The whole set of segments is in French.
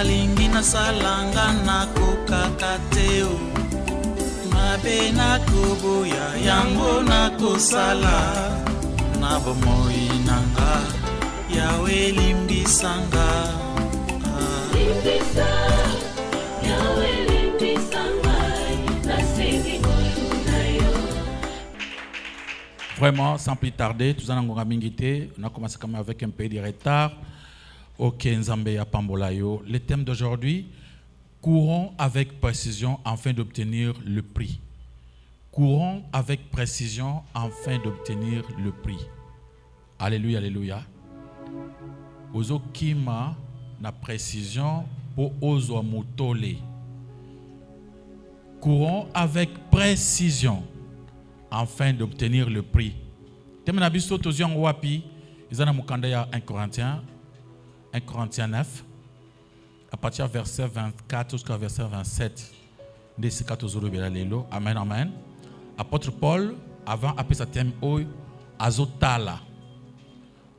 balingi nasalanga nakokaka te o mabe nakoboya yango nakosala na bomoi nanga yawe limbisanga limbisa yawe limbisanga nasengi koyuna yo. Vraiment, sans plus tarder, tout ça, on a commencé quand même avec un peu de retard. Ok, Nzambe ya Pambolayo. Le thème d'aujourd'hui, courons avec précision afin d'obtenir le prix. Courons avec précision afin d'obtenir le prix. Alléluia, alléluia. Ozo kima na précision pour ozo mutole. Courons avec précision afin d'obtenir le prix. Thème na biso tozion wapi, izana mukanda ya 1 Corinthiens 9, à partir du verset 24 jusqu'au verset 27. Amen, amen. Apôtre Paul, avant appeler sa thème, azotala.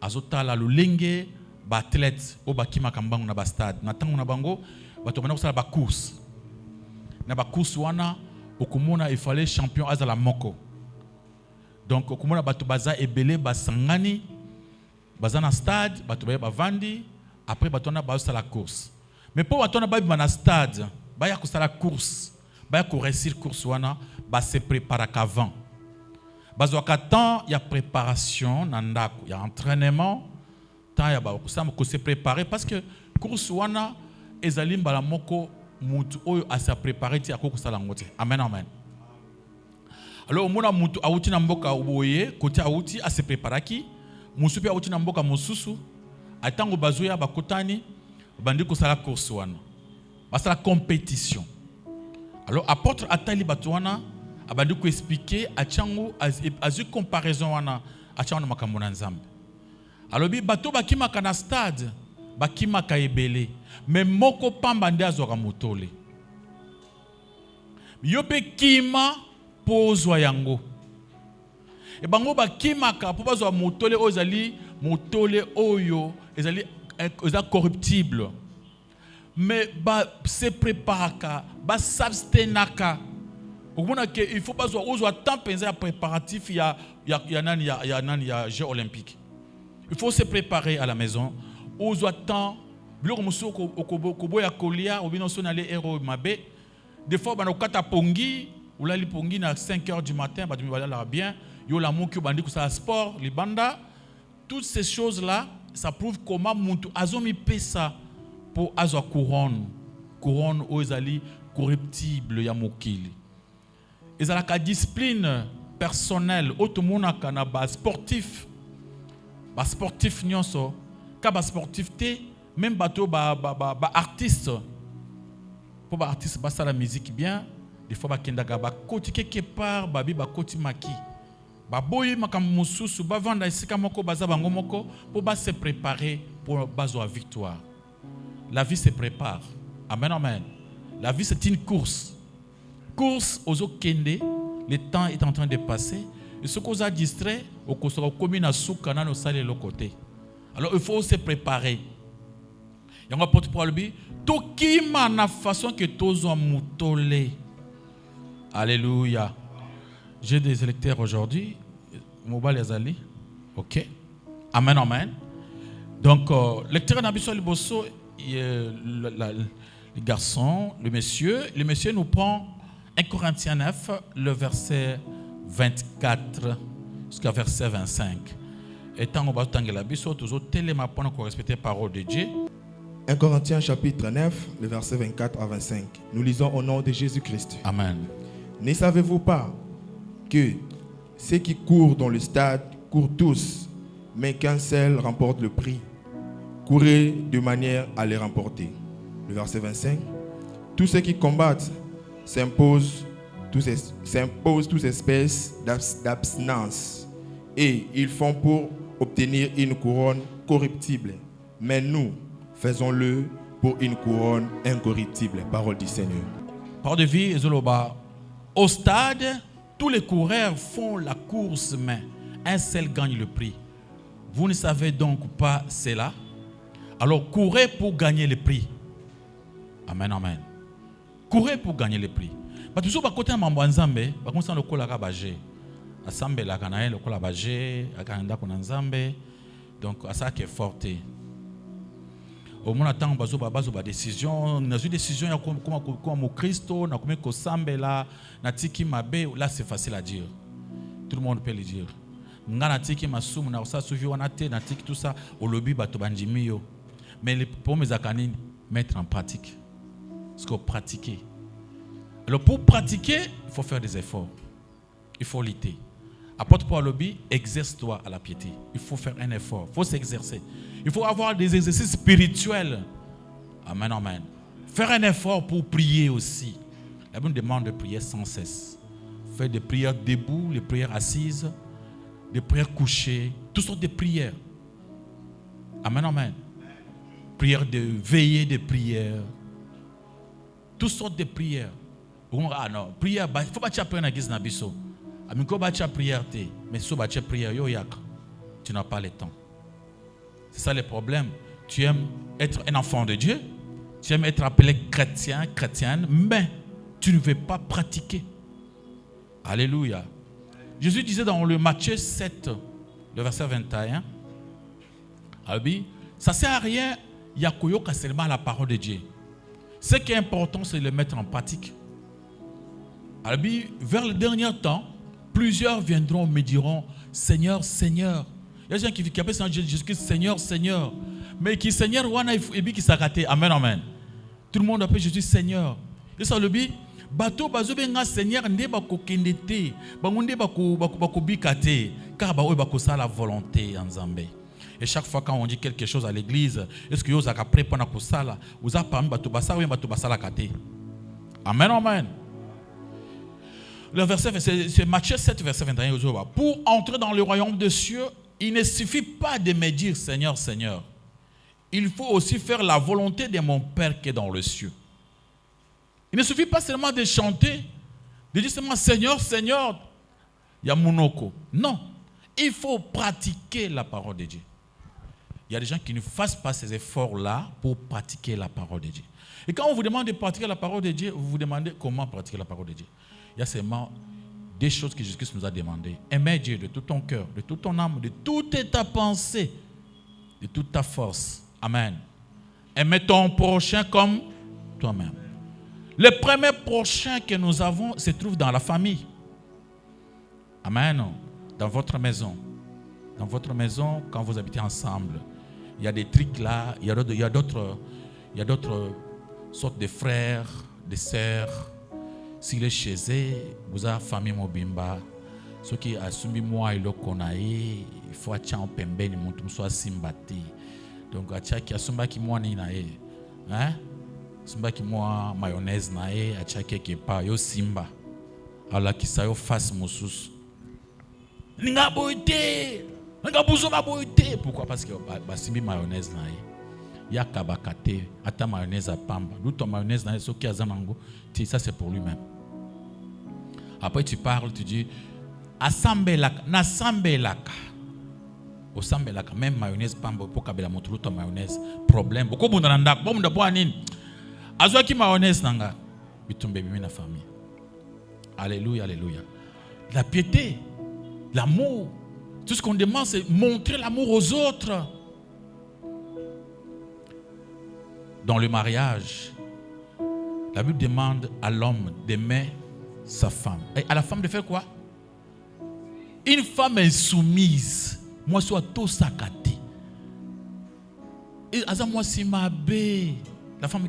Azotala, le lingue, bathlète, au bakima kambangu na bastade. Natangu na bango, batomana kusala ba course. Na ba course wana, okumuna il fallait champion azala moko. Donc okumuna batu baza ebele basangani, baza na stade, batu baye bavandi. Après, on a la course. Mais pour on a un stade, on a la course, on a réussir la course, on se prépare qu'avant. Il y a préparation, il y a entraînement, il y a se préparer parce que la course, on a se préparer à la course. Amen, amen. Alors, on a outi na mboka oboye, côté outi à se préparer qui, musupi outi na mboka mususu. Atango bazuya bakotani bandi ko sala course wana basala compétition. Alors apôtre atali batwana abandi ko expliquer achango azu comparaison wana achango makambo na Nzambe. Alors bi bato bakima kana stade bakima ka ebele mais moko pamba ndi azoka motole yope kima pozwa yango e bango bakima ka po bazwa motole ozali motole oyo ezali corruptible mais se préparaka ba s'abstenaka okumona que il faut pas ozo temps penser à préparatif il y a Jeux olympiques. Il faut se préparer à la maison ozo temps biloko musoko okobo ya kolia obino so na le héros mabe des fois banokata pongi ou la li pongi na 5h du matin ba dumi bala bien yo la moki bandi ko sa sport libanda. Toutes ces choses-là, ça prouve comment Muntu azomi pesa pour azo couronne ozali corruptible ya mokili. Ezalaka discipline personnelle otomona kana ba sportif nyonso ka ba sportif te même bato ba artiste pour ba artiste ba la musique bien des fois ba kendaka ba koti quelque part ba koti maki. Baboyi makambo mususu bavanda esika moko baza bango moko pour se préparer pour bazo à victoire. La vie se prépare. Amen, amen. La vie c'est une course. Course aux kende, le temps est en train de passer et ce qu'on a distrait au kosoro komi na suka na no sale le côté. Alors il faut se préparer. Yango porte pour lui to kima na façon que tozo mutole. Alléluia. J'ai des électeurs aujourd'hui. Mobile Yazali. Ok. Amen, amen. Donc, lecteur Nabiso Liboso, le garçon, le monsieur nous prend 1 Corinthiens 9, le verset 24 jusqu'à verset 25. Et tant qu'on va t'engager Biso, toujours tellement pour nous respecter la parole de Dieu. 1 Corinthiens chapitre 9, le verset 24 à 25. Nous lisons au nom de Jésus-Christ. Amen. Ne savez-vous pas que ceux qui courent dans le stade courent tous, mais qu'un seul remporte le prix? Courez de manière à les remporter. Le verset 25. Tous ceux qui combattent s'imposent toute espèce d'abstinence, et ils font pour obtenir une couronne corruptible. Mais nous, faisons-le pour une couronne incorruptible. Parole du Seigneur. Parole de vie, Zoloba. Au stade, tous les coureurs font la course, mais un seul gagne le prix. Vous ne savez donc pas cela? Alors courez pour gagner le prix. Amen, amen. Courez pour gagner le prix. Parce que toujours, côté de Mambouanzambe, par contre, le col à Bagé. Assemble la Canaï, le col à Bagé, à Canada, Konanzambe. Donc, à ça qui est fort. Au moins, attend bazo ba décision, na une décision ya comme au Christo, na comme ko sambela, na tiki mabe, là c'est facile à dire. Tout le monde peut le dire. Nga na tiki masumu na ça suivi wana te na tiki tout ça, au lobby bato banjimi yo. Mais les pour mes akanini mettre en pratique. Ce qu'on pratiquer. Alors pour pratiquer, il faut faire des efforts. Il faut lutter. Apporte pour le lobby, exerce-toi à la piété. Il faut faire un effort, il faut s'exercer. Il faut avoir des exercices spirituels. Amen, amen. Faire un effort pour prier aussi. La Bible demande de prier sans cesse. Faire des prières debout, des prières assises, des prières couchées, toutes sortes de prières. Amen, amen. Prières de veillée, des prières. Toutes sortes de prières. Ah non, prière, il faut pas te apprendre à guise nabiso. Amiko ba cha prière te, mais so ba cha prière yo yak. Tu n'as pas le temps. C'est ça le problème. Tu aimes être un enfant de Dieu, tu aimes être appelé chrétien, chrétienne, mais tu ne veux pas pratiquer. Alléluia. Jésus disait dans le Matthieu 7, le verset 21, ça ne sert à rien, il y a seulement la parole de Dieu. Ce qui est important, c'est de le mettre en pratique. Vers le dernier temps, plusieurs viendront et me diront, Seigneur, Seigneur. Il y a des gens qui appellent Jésus-Christ, Seigneur, Seigneur. Mais qui Seigneur, et qui s'arrête. Amen, amen. Tout le monde appelle Jésus Seigneur. Et ça le dit, bateau bazobenga Seigneur ne ba ko kendete, bangunde ba ko bikate, car ba ko ça la volonté en Zambé. Et chaque fois quand on dit quelque chose à l'église, est-ce que vous avez prêt pour na sala, vous avez parmi bateau basa ou bateau basala kate. Amen, amen. Le verset, c'est Matthieu 7, verset 21. Pour entrer dans le royaume des cieux, il ne suffit pas de me dire Seigneur, Seigneur. Il faut aussi faire la volonté de mon Père qui est dans le cieux. Il ne suffit pas seulement de chanter, de dire seulement Seigneur, Seigneur, Yamunoko. Non, il faut pratiquer la parole de Dieu. Il y a des gens qui ne fassent pas ces efforts-là pour pratiquer la parole de Dieu. Et quand on vous demande de pratiquer la parole de Dieu, vous vous demandez comment pratiquer la parole de Dieu. Il y a seulement des choses que Jésus-Christ nous a demandées. Aimer Dieu de tout ton cœur, de toute ton âme, de toute ta pensée, de toute ta force. Amen. Aimer ton prochain comme toi-même. Le premier prochain que nous avons se trouve dans la famille. Amen. Dans votre maison. Dans votre maison, quand vous habitez ensemble, il y a des trucs là, il y a d'autres sortes de frères, de sœurs. S'il est chez eux, vous avez famille mobimba. Ce qui assume moi et le konaï, il faut attirer un pembe ni montum soit simbati. Donc attirer qui assume qui moi ni nae, hein? Simba qui moi mayonnaise nae, attirer qui pas yo simba. Alors qui ça yo face musus. Ninga boité, ninga buzo ba boité. Pourquoi? Parce que ba simbi mayonnaise nae. Ya kabakate, ata mayonnaise à pamba. D'où ton mayonnaise nae, ce qui a zanango. Ça c'est pour lui-même. Après tu parles, tu dis asambelaka, nasambelaka. Osambelaka, même mayonnaise pamba pour kabela motulu to mayonnaise. Problème. Beaucoup bunda ndak, bon bunda boa nini. Azwa ki mayonnaise nanga. Bitumbe bimi na famille. Alléluia, alléluia. La piété, l'amour, tout ce qu'on demande c'est montrer l'amour aux autres. Dans le mariage, la Bible demande à l'homme d'aimer sa femme. Et à la femme de faire quoi? Une femme insoumise. Moi, soit tout saccaté. Et moi, c'est ma bé. La femme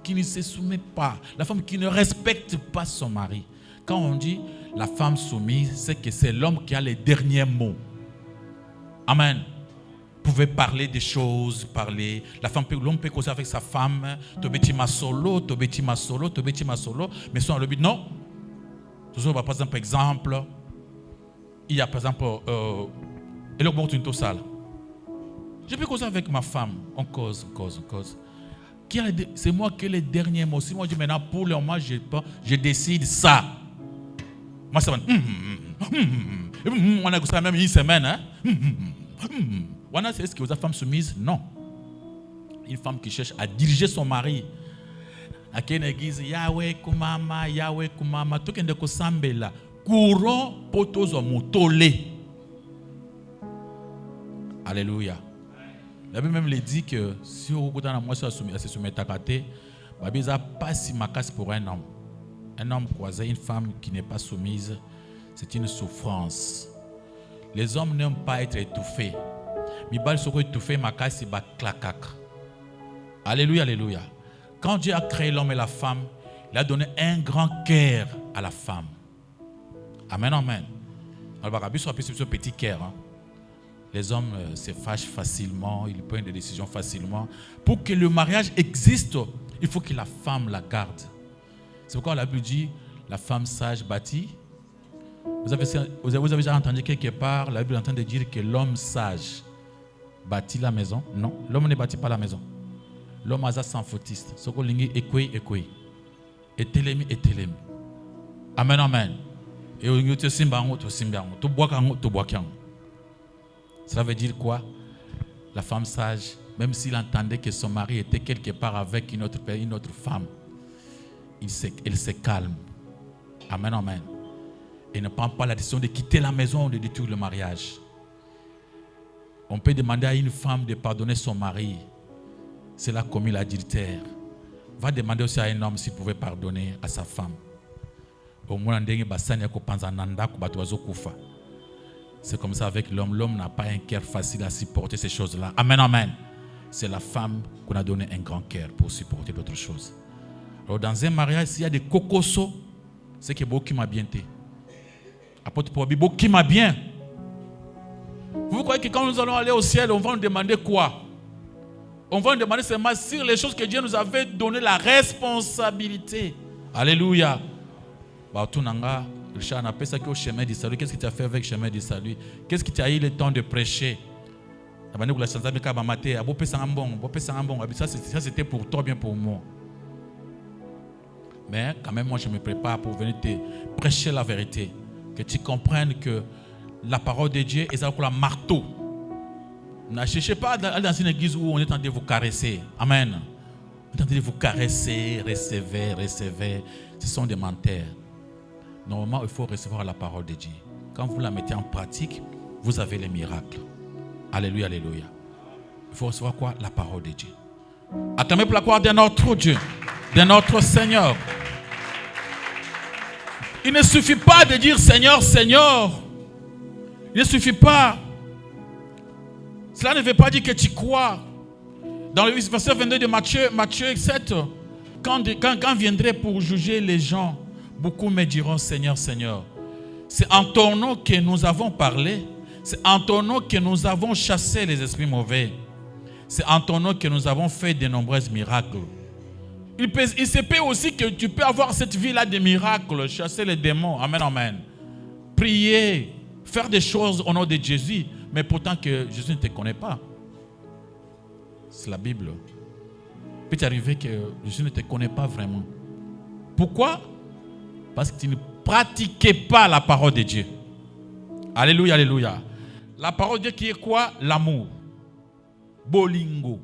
qui ne se soumet pas. La femme qui ne respecte pas son mari. Quand on dit la femme soumise, c'est que c'est l'homme qui a les derniers mots. Amen. Pouvait parler des choses, parler. L'homme peut causer avec sa femme. Tobetima solo. Mais soit le but, non. Toujours, par exemple, il y a par exemple, et le monde une salle. Je peux causer avec ma femme. On cause. C'est moi qui ai les derniers mots. Si moi je dis maintenant, pour le moment, je décide ça. Moi, ça va. On a ça même une semaine. Hein? Est-ce que vous êtes femme soumise? Non. Une femme qui cherche à diriger son mari. Ake na église Yahweh kumama tokende ko sambela courant potozo motole. Alléluia. La Bible même le dit que si on regarde dans moi se soumettre à côté, Babi ça pas si macasse pour un homme. Un homme croisé une femme qui n'est pas soumise, c'est une souffrance. Les hommes n'aiment pas être étouffés. Mais bal soko étouffé macasse ba clacac. Alléluia, alléluia. Quand Dieu a créé l'homme et la femme, il a donné un grand cœur à la femme. Amen, amen. Alors, Babi soit ce petit cœur. Les hommes se fâchent facilement, ils prennent des décisions facilement. Pour que le mariage existe, il faut que la femme la garde. C'est pourquoi la Bible dit, la femme sage bâtit. Vous avez déjà entendu quelque part, la Bible est en train de dire que l'homme sage bâtit la maison. Non, l'homme ne bâtit pas la maison. L'homme a sans fautiste. Ce qu'on dit, ekwe. Et telemi. Amen, amen. Et on te simbango. Cela veut dire quoi? La femme sage, même s'il entendait que son mari était quelque part avec une autre femme, elle se calme. Amen, amen. Et ne prend pas la décision de quitter la maison ou de détruire le mariage. On peut demander à une femme de pardonner son mari. C'est là commis l'adultère. Va demander aussi à un homme s'il pouvait pardonner à sa femme. C'est comme ça avec l'homme. L'homme n'a pas un cœur facile à supporter ces choses-là. Amen, amen. C'est la femme qu'on a donné un grand cœur pour supporter d'autres choses. Alors dans un mariage, s'il y a des cocosos, c'est que beaucoup qui m'a bien été. Apôtre Paul, beaucoup qui m'a bien. Vous croyez que quand nous allons aller au ciel, on va nous demander quoi? On va nous demander seulement sur les choses que Dieu nous avait donné la responsabilité. Alléluia. Richard, on appelle ça au chemin du salut. Qu'est-ce que tu as fait avec le chemin du salut? Qu'est-ce que tu as eu le temps de prêcher? Ça c'était pour toi, bien pour moi. Mais quand même, moi je me prépare pour venir te prêcher la vérité. Que tu comprennes que la parole de Dieu est un marteau. Ne cherchez pas dans une église où on est en train de vous caresser. Amen. On est en train de vous caresser, recevez. Ce sont des menteurs. Normalement, il faut recevoir la parole de Dieu. Quand vous la mettez en pratique, vous avez les miracles. Alléluia, alléluia. Il faut recevoir quoi? La parole de Dieu. Acclamez pour la gloire de notre Dieu, de notre Seigneur. Il ne suffit pas de dire Seigneur, Seigneur. Il ne suffit pas. Cela ne veut pas dire que tu crois. Dans le verset 22 de Matthieu 7, quand viendrait pour juger les gens, beaucoup me diront Seigneur, Seigneur. C'est en ton nom que nous avons parlé. C'est en ton nom que nous avons chassé les esprits mauvais. C'est en ton nom que nous avons fait de nombreux miracles. Il se peut aussi que tu peux avoir cette vie-là de miracles, chasser les démons. Amen, amen. Prier, faire des choses au nom de Jésus, mais pourtant que Jésus ne te connaît pas. C'est la Bible. Il peut arriver que Jésus ne te connaît pas vraiment. Pourquoi? Parce que tu ne pratiquais pas la parole de Dieu. Alléluia, alléluia. La parole de Dieu qui est quoi? L'amour. Bolingo.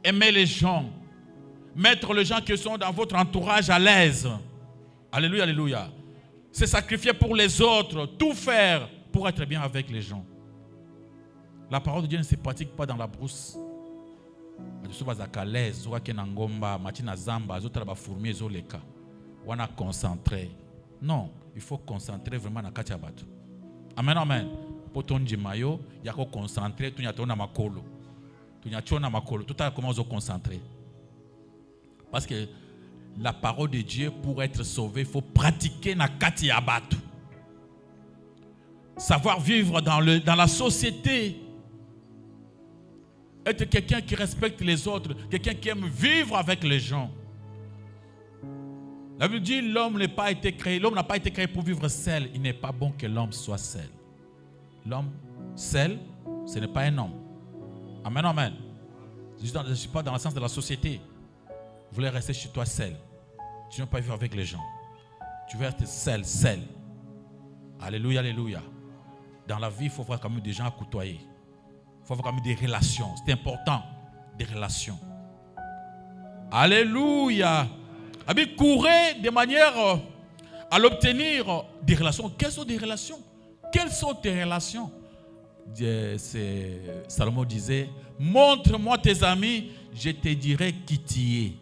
Aimer les gens. Mettre les gens qui sont dans votre entourage à l'aise. Alléluia, alléluia. Se sacrifier pour les autres. Tout faire pour être bien avec les gens. La parole de Dieu ne se pratique pas dans la brousse. On a concentré. Non, il faut concentrer vraiment dans le batu. Amen, amen. Pour ton jimayo, il y a concentrer. Tu y a ton amakolo. Tu y a ton amakolo. Tout à l'heure, comment on se concentrer? Parce que la parole de Dieu, pour être sauvé, il faut pratiquer na kati abatu. Savoir vivre dans la société. Être quelqu'un qui respecte les autres, quelqu'un qui aime vivre avec les gens. La Bible dit l'homme n'a pas été créé pour vivre seul. Il n'est pas bon que l'homme soit seul. L'homme seul, ce n'est pas un homme. Amen, amen. Je ne suis pas dans le sens de la société. Vous voulez rester chez toi seul. Tu ne veux pas vivre avec les gens. Tu veux être seul. Alléluia, alléluia. Dans la vie, il faut avoir quand même des gens à côtoyer. Il faut avoir quand même des relations. C'est important, des relations. Alléluia. Courez de manière à l'obtenir des relations. Quelles sont des relations? Quelles sont tes relations? Salomon disait, montre-moi tes amis, je te dirai qui tu es.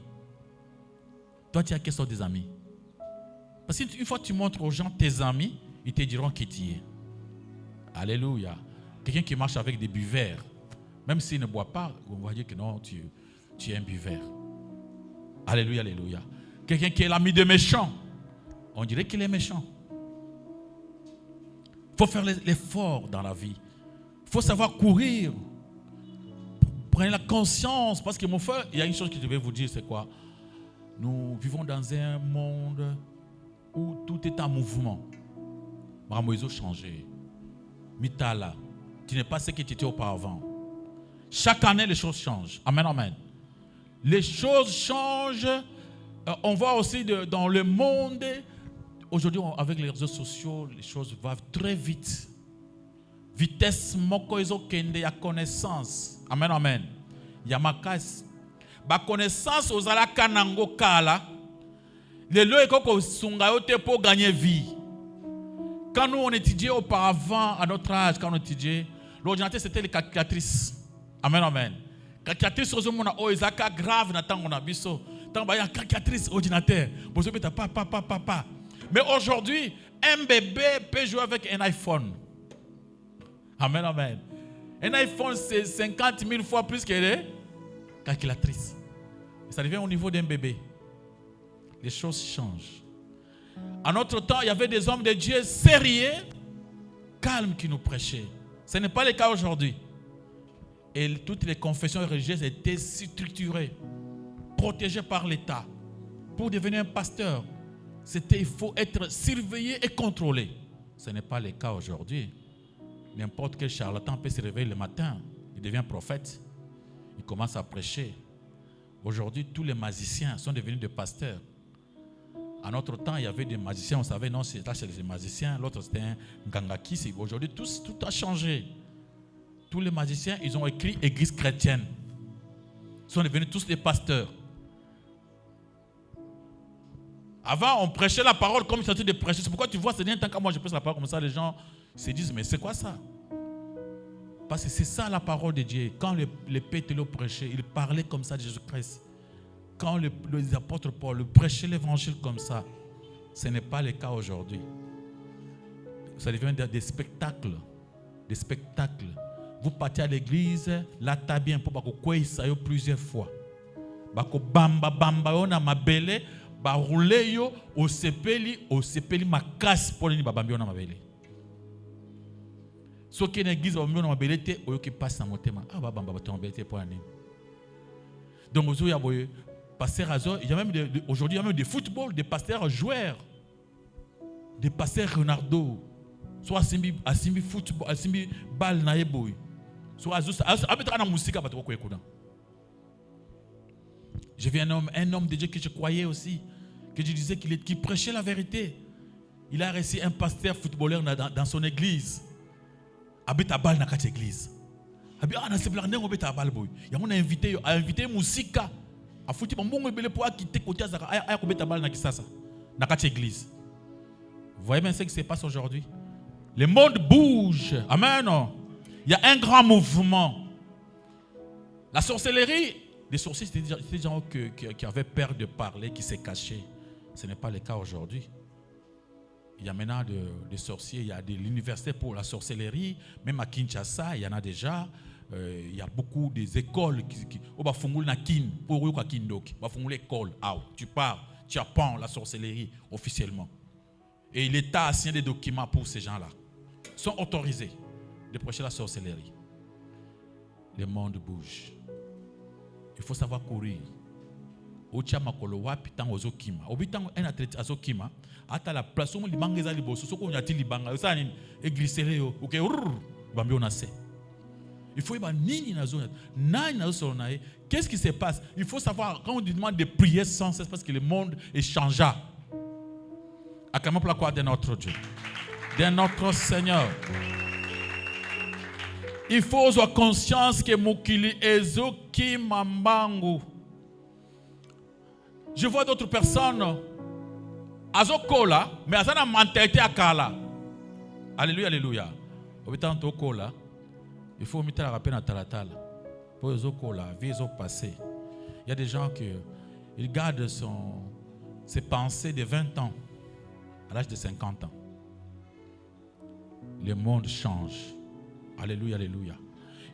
Toi, tu as quels sont tes amis? Parce qu'une fois que tu montres aux gens tes amis, ils te diront qui tu es. Alléluia. Quelqu'un qui marche avec des buveurs, même s'il ne boit pas, on va dire que non, tu es un buveur. Alléluia, alléluia. Quelqu'un qui est l'ami des méchants, on dirait qu'il est méchant. Il faut faire l'effort dans la vie. Il faut savoir courir. Prenez la conscience. Parce que mon frère, il y a une chose que je vais vous dire, c'est quoi? Nous vivons dans un monde où tout est en mouvement. Ils ont changé. Mitala, tu n'es pas ce que tu étais auparavant. Chaque année, les choses changent. Amen, amen. Les choses changent. On voit aussi dans le monde, aujourd'hui, avec les réseaux sociaux, les choses vont très vite. Vitesse mokoizo kende ya connaissance. Amen, amen. Yamakas. Ba connaissance aux ala kanango kala. Les lois qu'on sunga yote pour gagner vie. Quand nous on étudiait auparavant, à notre âge, quand on étudiait, l'ordinateur c'était les calculatrices. Amen, amen. Calculatrice aux hommes on a grave na tango na biso. Tant ba ya calculatrice ordinateur. Bozo beta papa. Mais aujourd'hui, un bébé peut jouer avec un iPhone. Amen, amen. Un iPhone, c'est 50 000 fois plus que les calculatrices. Et ça devient au niveau d'un bébé. Les choses changent. À notre temps, il y avait des hommes de Dieu sérieux, calmes qui nous prêchaient. Ce n'est pas le cas aujourd'hui. Et toutes les confessions religieuses étaient structurées, protégées par l'État. Pour devenir un pasteur, il faut être surveillé et contrôlé. Ce n'est pas le cas aujourd'hui. N'importe quel charlatan peut se réveiller le matin, il devient prophète, il commence à prêcher. Aujourd'hui, tous les magiciens sont devenus des pasteurs. À notre temps, il y avait des magiciens, on savait, non, c'est des magiciens, l'autre c'était un gangaki. Aujourd'hui, tout a changé. Tous les magiciens, ils ont écrit Église chrétienne. Ils sont devenus tous des pasteurs. Avant, on prêchait la parole comme il s'agit de prêcher. C'est pourquoi tu vois, c'est bien tant que moi je prêche la parole comme ça, les gens se disent, mais c'est quoi ça? Parce que c'est ça la parole de Dieu. Quand les Pétros le prêchaient, ils parlaient comme ça de Jésus-Christ. Quand les apôtres Paul prêchaient l'évangile comme ça, ce n'est pas le cas aujourd'hui. Ça devient des spectacles. Des spectacles. Vous partez à l'église, là t'as bien pour que ça y plusieurs fois. Bamba on a ma belle, ba rouler yo au sepeli ma casse pour ni babambi on a ma belle. Ce qui est l'église on a ma belle te o qui passe dans mon thème. Ah bamba ba ton belle te pour ani. Donc vous y a pasteur Azo, il y a même aujourd'hui il y a même des football, des pasteurs joueurs. Des pasteurs Ronaldo. Soit asimbi football, asimbi balle na yeboy. Soit abetra na musique ba to ko écouter. J'ai vu un homme de Dieu que je croyais aussi, que je disais qu'il prêchait la vérité. Il a reçu un pasteur footballeur dans son église. Habite à balle dans cette église. Il a invité Moussika. A foutu mon bon bébé pour quitter côté Azara. A à balle dans cette église. Vous voyez bien ce qui se passe aujourd'hui. Le monde bouge. Amen. Il y a un grand mouvement. La sorcellerie. Les sorciers, c'était des gens qui avaient peur de parler, qui se cachaient. Ce n'est pas le cas aujourd'hui. Il y a maintenant des sorciers, il y a de l'université pour la sorcellerie, même à Kinshasa, il y en a déjà. Il y a beaucoup des écoles qui tu pars, tu apprends la sorcellerie officiellement. Et l'État a signé des documents pour ces gens-là. Ils sont autorisés de prêcher la sorcellerie. Le monde bouge. Il faut savoir courir. Ocha makolo wapi tango zokima. Obitango un athlète azokima. Ata la place où libanga eza liboso soko nyati libanga. Osa nini eglisere yo. OK, bambi on a sait. Il faut yeba nini nazo nani nazo sonaye. Qu'est-ce qui se passe? Il faut savoir quand on demande de prier sans cesse parce que le monde est changea. Acclamons pour la gloire de notre Dieu. De notre Seigneur. Il faut avoir conscience que mokili ezo ki mambangu. Je vois d'autres personnes, azokola, mais elles ont une mentalité à kala. Alléluia, alléluia. Il faut mettre la rappel dans talatala. Pour les okola, vie passé. Il y a des gens qui ils gardent ses pensées de 20 ans à l'âge de 50 ans. Le monde change. Alléluia, alléluia.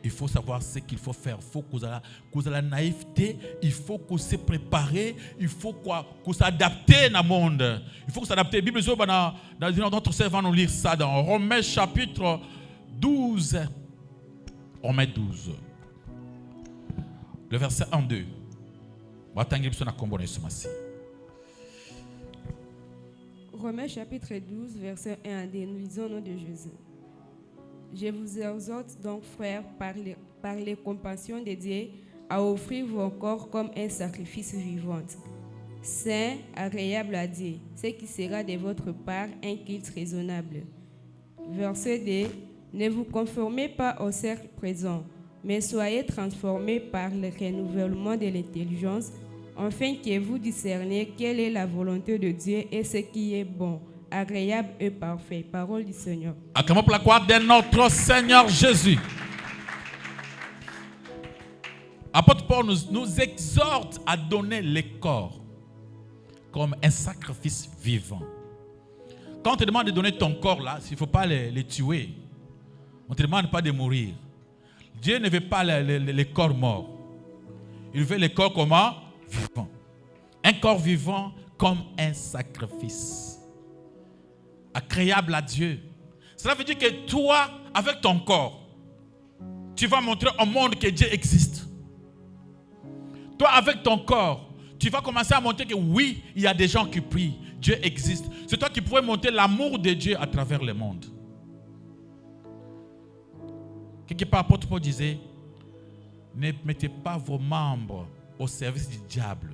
Il faut savoir ce qu'il faut faire. Il faut que vous ayez la naïveté. Il faut que vous se préparez. Il faut que vous s'adaptez dans le monde. Il faut que vous s'adaptez. La Bible, dans notre sœur va nous lire ça dans Romains chapitre 12. Romains 12. Le verset 1-2. Romains chapitre 12, verset 1 à 2, nous lisons au nom de Jésus. Je vous exhorte donc, frères, par les compassions de Dieu, à offrir vos corps comme un sacrifice vivant, saint, agréable à Dieu, ce qui sera de votre part un culte raisonnable. Verset 2. Ne vous conformez pas au cercle présent, mais soyez transformés par le renouvellement de l'intelligence, afin que vous discerniez quelle est la volonté de Dieu et ce qui est bon, agréable et parfait. Parole du Seigneur. Acclamons pour la gloire de notre Seigneur Jésus. Apôtre Paul nous exhorte à donner le corps comme un sacrifice vivant. Quand on te demande de donner ton corps là, il ne faut pas les tuer. On ne te demande pas de mourir. Dieu ne veut pas les corps morts. Il veut les corps comment? Vivants. Un corps vivant comme un sacrifice. Agréable à Dieu. Cela veut dire que toi, avec ton corps, tu vas montrer au monde que Dieu existe. Toi, avec ton corps, tu vas commencer à montrer que oui, il y a des gens qui prient. Dieu existe. C'est toi qui pourrais montrer l'amour de Dieu à travers le monde. Quelque part, l'apôtre Paul disait, ne mettez pas vos membres au service du diable.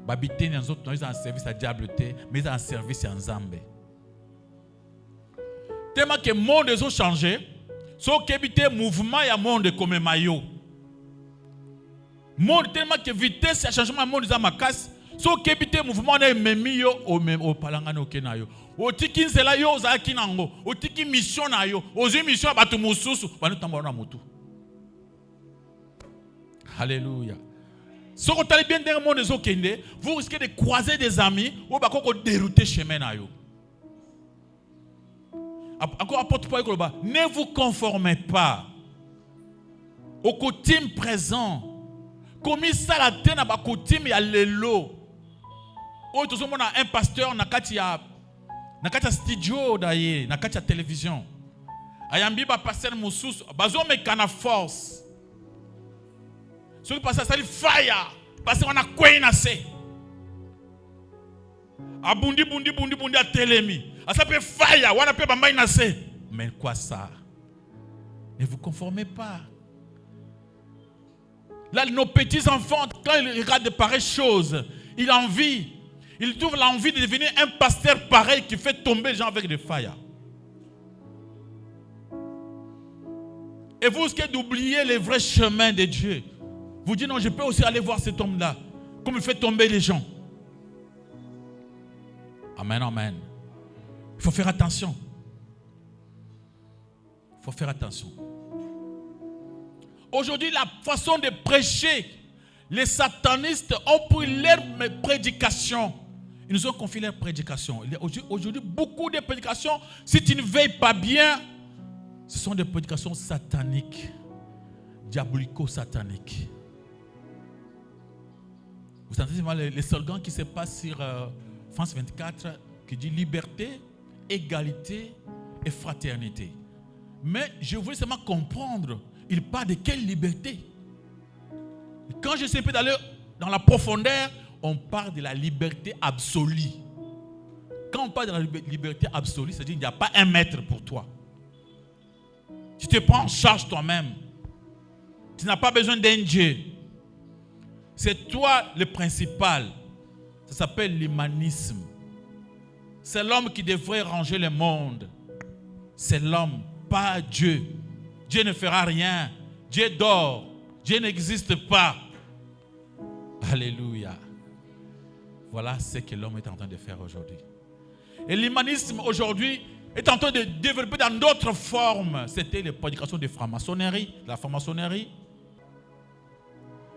Babité les autres, ils sont en service à diable, mais ils sont en service à Nzambe. Tellement que le monde a changé, sauf qu'il y a un mouvement et un monde comme un maillot. Monde tellement que vitesse et changement du monde est ma casse, sauf qu'il y a un mouvement et un memio au palangano kenayo. Otiki nzela yo ozaki nango, otiki mission na yo, ozi mission bato mususu, banu tambona mutu. Alléluia. Si vous allez bien dans le monde, vous risquez de croiser des amis ou de dérouter chemin na yo. Encore apôtre Paul, ne vous conformez pas aux coutumes présentes. Comme ça la tête na ba coutume ya lelo. O to somona un pasteur na kati ya studio daye, na kati ya télévision. Ayambi ba pasteur mususu, bazo me kana force. Ce qui passe à ça, fire. Parce qu'on a quoi il a fait. Abundi à telemi. À ça peut fire. On a peut bamba il a fait. Mais quoi ça? Ne vous conformez pas. Là, nos petits enfants, quand ils regardent de pareilles choses, ils envient. Ils trouvent l'envie de devenir un pasteur pareil qui fait tomber les gens avec des fire. Et vous risquez d'oublier les vrais chemins de Dieu. Vous dites non, je peux aussi aller voir cet homme-là, comme il fait tomber les gens. Amen, amen. Il faut faire attention. Il faut faire attention. Aujourd'hui, la façon de prêcher, les satanistes ont pris leur prédication. Ils nous ont confié leur prédication. Aujourd'hui, beaucoup de prédications, si tu ne veilles pas bien, ce sont des prédications sataniques, diabolico-sataniques. Vous entendez les slogans qui se passent sur France 24 qui dit liberté, égalité et fraternité. Mais je voulais seulement comprendre, il parle de quelle liberté? Quand je sais un peu d'aller dans la profondeur, on parle de la liberté absolue. Quand on parle de la liberté absolue, c'est-à-dire qu'il n'y a pas un maître pour toi. Tu te prends en charge toi-même. Tu n'as pas besoin d'un Dieu. C'est toi le principal. Ça s'appelle l'humanisme. C'est l'homme qui devrait ranger le monde. C'est l'homme, pas Dieu. Dieu ne fera rien. Dieu dort. Dieu n'existe pas. Alléluia. Voilà ce que l'homme est en train de faire aujourd'hui. Et l'humanisme aujourd'hui est en train de développer dans d'autres formes. C'était les prédications de franc-maçonnerie, la franc-maçonnerie.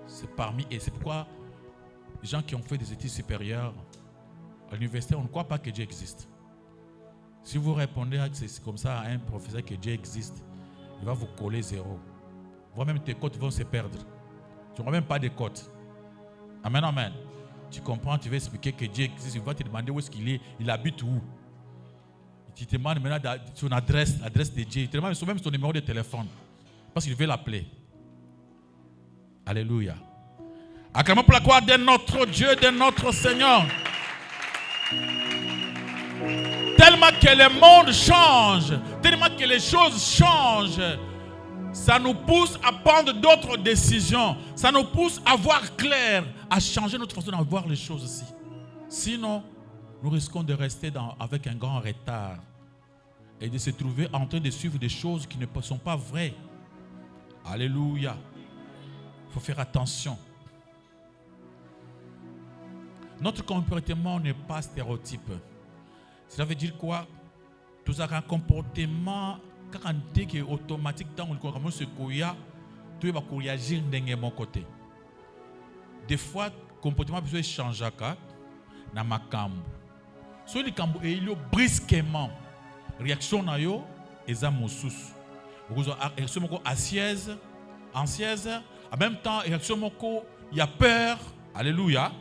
C'est parmi, et c'est pourquoi les gens qui ont fait des études supérieures à l'université, on ne croit pas que Dieu existe. Si vous répondez c'est comme ça à un professeur que Dieu existe, il va vous coller 0. Vous-même, tes côtes vont se perdre. Tu n'auras même pas de côtes. Amen, amen. Tu comprends, tu vas expliquer que Dieu existe, il va te demander où est-ce qu'il est, il habite où. Tu te demandes maintenant son adresse, l'adresse de Dieu. Il te demande même son numéro de téléphone. Parce qu'il veut l'appeler. Alléluia. Acclamons pour la gloire de notre Dieu, de notre Seigneur. Tellement que le monde change, tellement que les choses changent, ça nous pousse à prendre d'autres décisions. Ça nous pousse à voir clair, à changer notre façon de voir les choses aussi. Sinon, nous risquons de rester avec un grand retard et de se trouver en train de suivre des choses qui ne sont pas vraies. Alléluia. Il faut faire attention. Notre comportement n'est pas stéréotype. Cela veut dire quoi? Tout ça, un comportement qui est automatique dans le corps, tout le monde réagir de mon côté. Des fois, le comportement peut changer dans ma cambo. Si le cambo est brusquement, réaction na yo eza mosusu. Réaction moko anxieuse, en même temps réaction moko il y a peur, alléluia.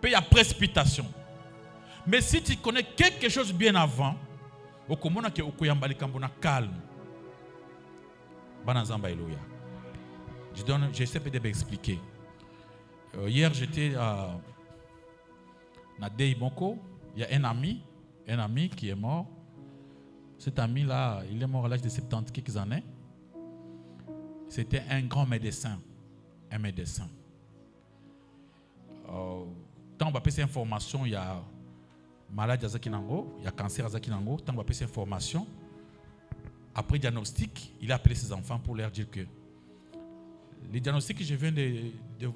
Puis il y a précipitation. Mais si tu connais quelque chose bien avant, calme. J'essaie peut-être d'expliquer. Hier, j'étais à Nadei Boko. Il y a un ami qui est mort. Cet ami-là, il est mort à l'âge de 70 quelques années. C'était un grand médecin. Un médecin. Tant qu'on va passer information, il y a maladie à Zakinango, il y a cancer à Zakinango. Tant qu'on va passer information, après diagnostic, il a appelé ses enfants pour leur dire que les diagnostics que je viens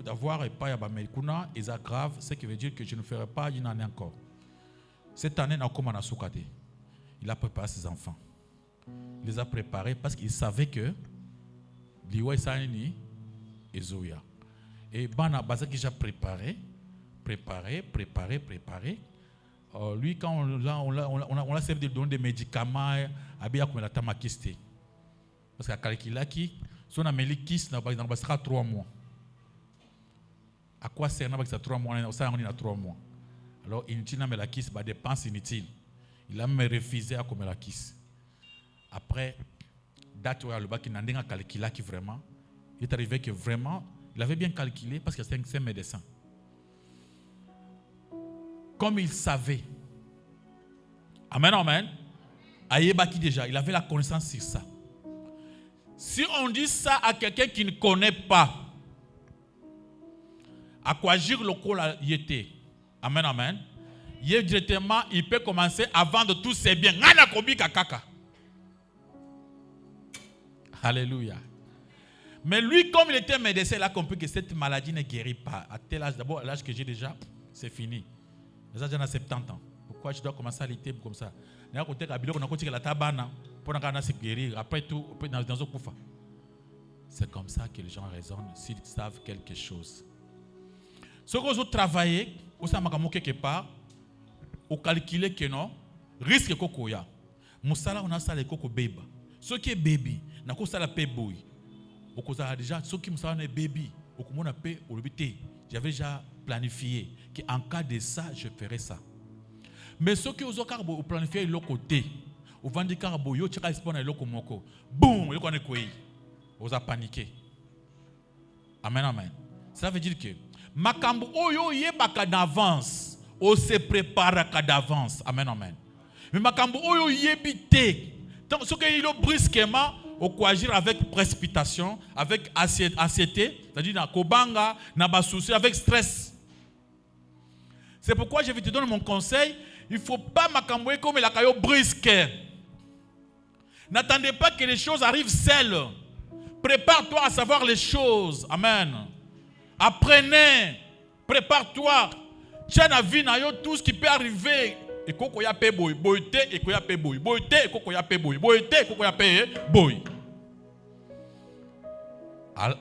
d'avoir et pas à Bamelkuna, ils sont graves, ce qui veut dire que je ne ferai pas une année encore. Cette année, il a préparé ses enfants. Il les a préparés parce qu'il savait que l'Iwa Sani et Zoya. Et Bana Bazaki déjà préparé. Lui, quand on l'a servi de donner des médicaments, il a la tamakiste. Parce qu'à Kalikilaki, si on a mis les kisses, on a 3 mois. À quoi sert 3 mois? On a 3 mois. Alors, il a mis la kiss, dépense inutile. Il a même refusé à comme la kiss. Après, date où le bac, il a calculé vraiment. Il est arrivé que vraiment, il avait bien calculé parce que c'est un médecin. Comme il savait. Amen, amen. Ayebaki déjà, il avait la connaissance sur ça. Si on dit ça à quelqu'un qui ne connaît pas, à quoi agir le col y était. Amen, amen. Directement, il peut commencer à vendre tous ses biens. Alléluia. Mais lui, comme il était médecin, il a compris que cette maladie ne guérit pas. À tel âge, d'abord, à l'âge que j'ai déjà, c'est fini. Déjà, j'ai 70 ans. Pourquoi je dois commencer à lutter comme ça? Après tout, c'est comme ça que les gens raisonnent s'ils savent quelque chose. Ce que vous travaillez, vous savez quelque part, vous calculez que non, risque que ya. Moussala on a ça les coco bébé. Ce qui est baby, n'a pas ça la paix boy. Vous avez déjà ce qui moussala est baby. Au comment on a paix au lobité. J'avais déjà planifié qu'en cas de ça, je ferai ça. Mais ce que vous avez planifié de l'autre côté, vous avez dit que vous avez planifié de l'autre côté, boum, vous avez paniqué. Amen, amen. Ça veut dire que makambo oyo yebaka d'avance, on se prépare d'avance. Amen, amen. Mais makambo oyo yebite, donc ce que il est brusquement, on peut agir avec précipitation, avec anxiété, c'est-à-dire na kobanga, na basouci, avec stress. C'est pourquoi je vais te donner mon conseil. Il ne faut pas m'acambouer comme la caillou brusque. N'attendez pas que les choses arrivent seules. Prépare-toi à savoir les choses. Amen. Apprenez. Prépare-toi. Tiens la vie na yo tout ce qui peut arriver. Et koko ya pe boy, boyte et ko ya pe boy, boyte et koko ya pe boy, boyte et koko ya pe boy.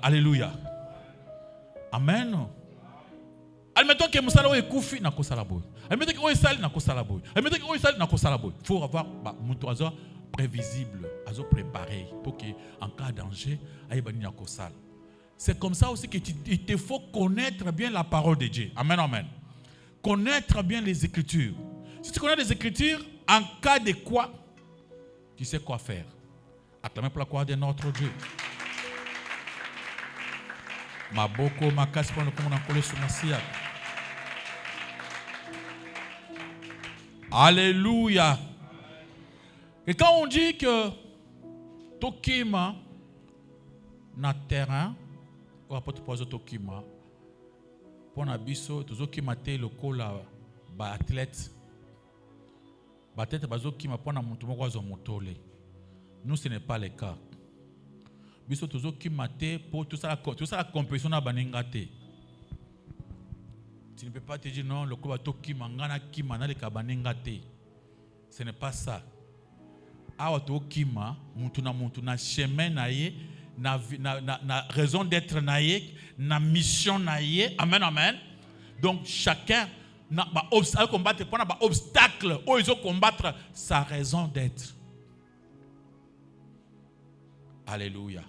Alléluia. Amen. Admettons que musala o ekufi na kosala boy. Admettons que o esali na kosala boy. Admettons que o esali na kosala boy. Faut avoir muto azo prévisible, azo préparé pour que en cas de danger, aille bani na kosala. C'est comme ça aussi que il te faut connaître bien la parole de Dieu. Amen, amen. Connaître bien les Écritures. Si tu connais les Écritures, en cas de quoi, tu sais quoi faire. Acclamez pour la gloire de notre Dieu. Maboko makasi pour nous coller sur Masia. Alléluia. Et quand on dit que Tokima na terrain, ou apôtre poiso Tokima, pour nabiso tozokima te lokola ba athlète. Batete bazokima pour na muntu moko azo motole. Nous ce n'est pas le cas. Biso tozokima te pour tout ça la compétition na baninga te. Tu ne peux pas te dire non lokola tokima ngana kima na le kabaninga te. Ce n'est pas ça. Awa tokima muntu na chemin na ye na raison d'être na ye na mission na ye. Amen, amen. Donc chacun n'a pas combattre pendant ba obstacle où ils ont combattre sa raison d'être. Alléluia.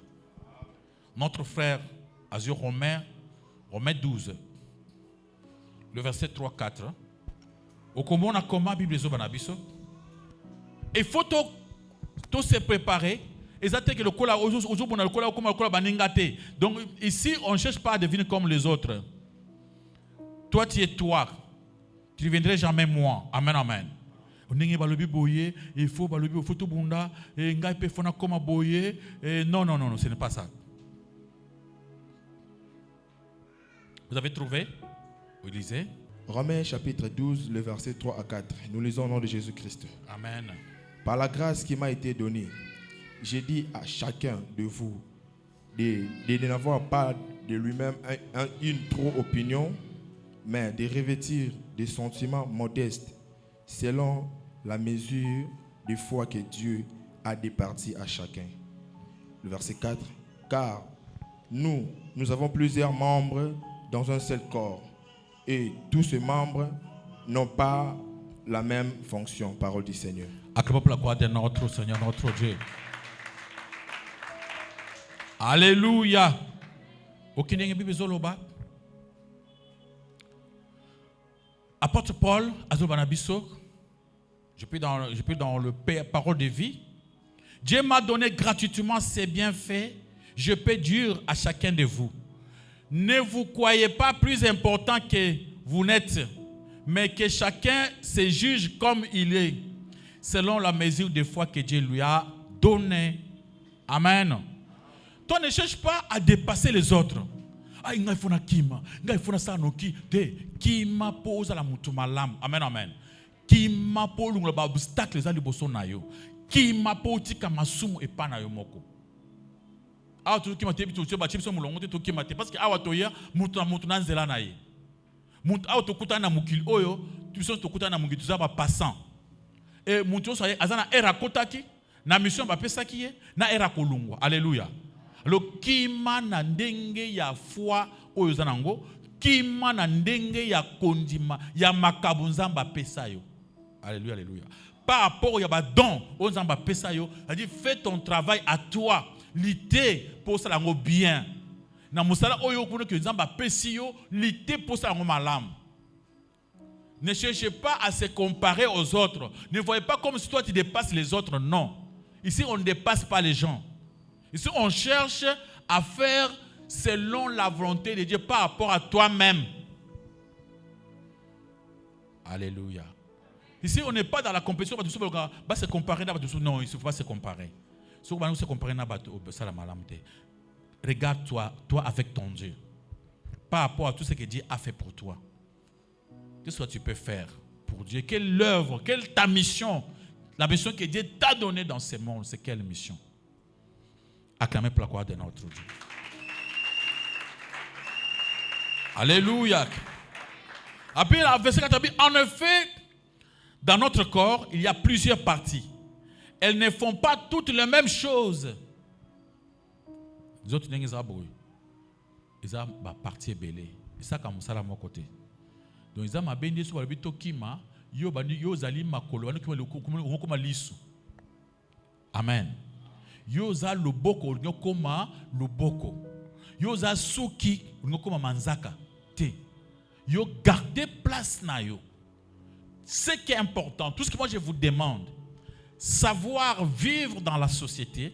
Notre frère Azur Romain 12 le verset 3-4 au comment on a comment Bible zo banabiso il faut tout se préparer. Que le cola aujourd'hui le cola comme le cola baningate. Donc ici on ne cherche pas à devenir comme les autres. Toi tu es toi. Tu ne deviendrais jamais moi. Amen, amen. Il faut tout bunda et ngai pe fona comme boyer. Non, ce n'est pas ça. Vous avez trouvé? Vous lisez? Romains chapitre 12, le verset 3 à 4. Nous lisons au nom de Jésus-Christ. Amen. Par la grâce qui m'a été donnée, j'ai dit à chacun de vous de n'avoir pas de lui-même une trop opinion, mais de revêtir des sentiments modestes selon la mesure de foi que Dieu a départie à chacun. Le verset 4. Car nous avons plusieurs membres dans un seul corps, et tous ces membres n'ont pas la même fonction. Parole du Seigneur. Acclamons pour la gloire de notre Seigneur, notre Dieu. Alléluia. Apôtre Paul, Azobanabiso, je peux dans le parole de vie. Dieu m'a donné gratuitement ses bienfaits. Je peux dire à chacun de vous, ne vous croyez pas plus important que vous n'êtes, mais que chacun se juge comme il est, selon la mesure de foi que Dieu lui a donnée. Amen. Toi ne cherche pas à dépasser les autres. Ah, il faut na kima, il faut na sanoki, te kima pose la mutuma lam. Amen, amen. Kima po lungo ba obstacle za liboso na yo. Kima po tika masumu e pa na yo moko. Ah, tu kima te bitu tu ba chipso mulongo te to kima te parce que awa toya mutu na nzela na ye. Mutu awa to kuta na mukili oyo, tu so to kuta na mukili tu za ba passant. Et mutu so azana era kotaki na mission ba pesaki ye na era kolungwa. Alléluia. Le kima na ndenge ya foi oyo zanango, kima na ndenge ya kondima ya makabunzamba pesa yo. Alléluia, alléluia. Par rapport à don aux zamba pesa yo, dit fais ton travail à toi, lutter pour ça lango bien. Na musala oyo kuno que zamba pesi yo, lutter pour ça lango malam. Ne cherchez pas à se comparer aux autres. Ne voyez pas comme si toi tu dépasses les autres, non. Ici on ne dépasse pas les gens. Ici, on cherche à faire selon la volonté de Dieu par rapport à toi-même. Alléluia. Ici, on n'est pas dans la compétition. On va se comparer. Non, il ne faut pas se comparer. Regarde-toi, toi avec ton Dieu. Par rapport à tout ce que Dieu a fait pour toi. Qu'est-ce que tu peux faire pour Dieu? Quelle œuvre, quelle est ta mission? La mission que Dieu t'a donnée dans ce monde, c'est quelle mission? Acclamez pour la gloire de notre Dieu. Alléluia. Après, le verset 4 dit, en effet, dans notre corps, il y a plusieurs parties. Elles ne font pas toutes les mêmes choses. Les autres, ils ont une partie belle. Et ça, comme ça, à mon côté. Donc, ils ont une sur le bitokima. Amen. Yoza loboko nyokoma loboko. Yoza suki nyokoma manzaka. Te. Yo gardez place na yo. Ce qui est important, tout ce que moi je vous demande, savoir vivre dans la société,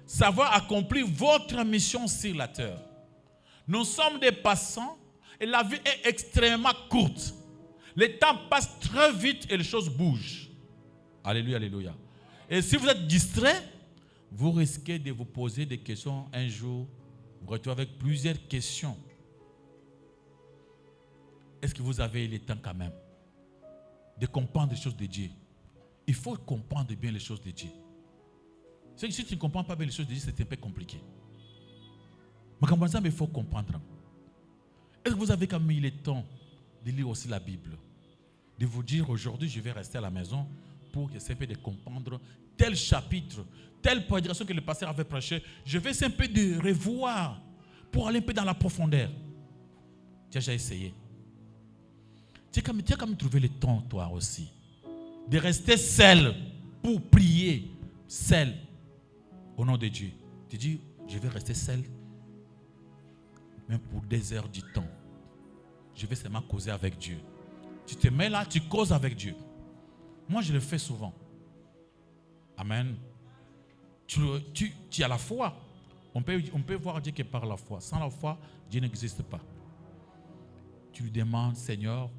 savoir accomplir votre mission sur la terre. Nous sommes des passants et la vie est extrêmement courte. Le temps passe très vite et les choses bougent. Alléluia, alléluia. Et si vous êtes distrait, vous risquez de vous poser des questions un jour. Vous vous retrouvez avec plusieurs questions. Est-ce que vous avez le temps quand même de comprendre les choses de Dieu? Il faut comprendre bien les choses de Dieu. Si tu ne comprends pas bien les choses de Dieu, c'est un peu compliqué. Mais il faut comprendre. Est-ce que vous avez quand même eu le temps de lire aussi la Bible? De vous dire aujourd'hui, je vais rester à la maison pour essayer de comprendre tel chapitre, telle prédication que le pasteur avait prêché. Je vais essayer un peu de revoir pour aller un peu dans la profondeur. Tu as déjà essayé? Tu as quand même trouvé le temps, toi aussi, de rester seul pour prier, seul, au nom de Dieu. Tu dis, je vais rester seul, même pour des heures du temps. Je vais seulement causer avec Dieu. Tu te mets là, tu causes avec Dieu. Moi, je le fais souvent. Amen. Tu as la foi. On peut voir Dieu que par la foi. Sans la foi, Dieu n'existe pas. Tu lui demandes, Seigneur,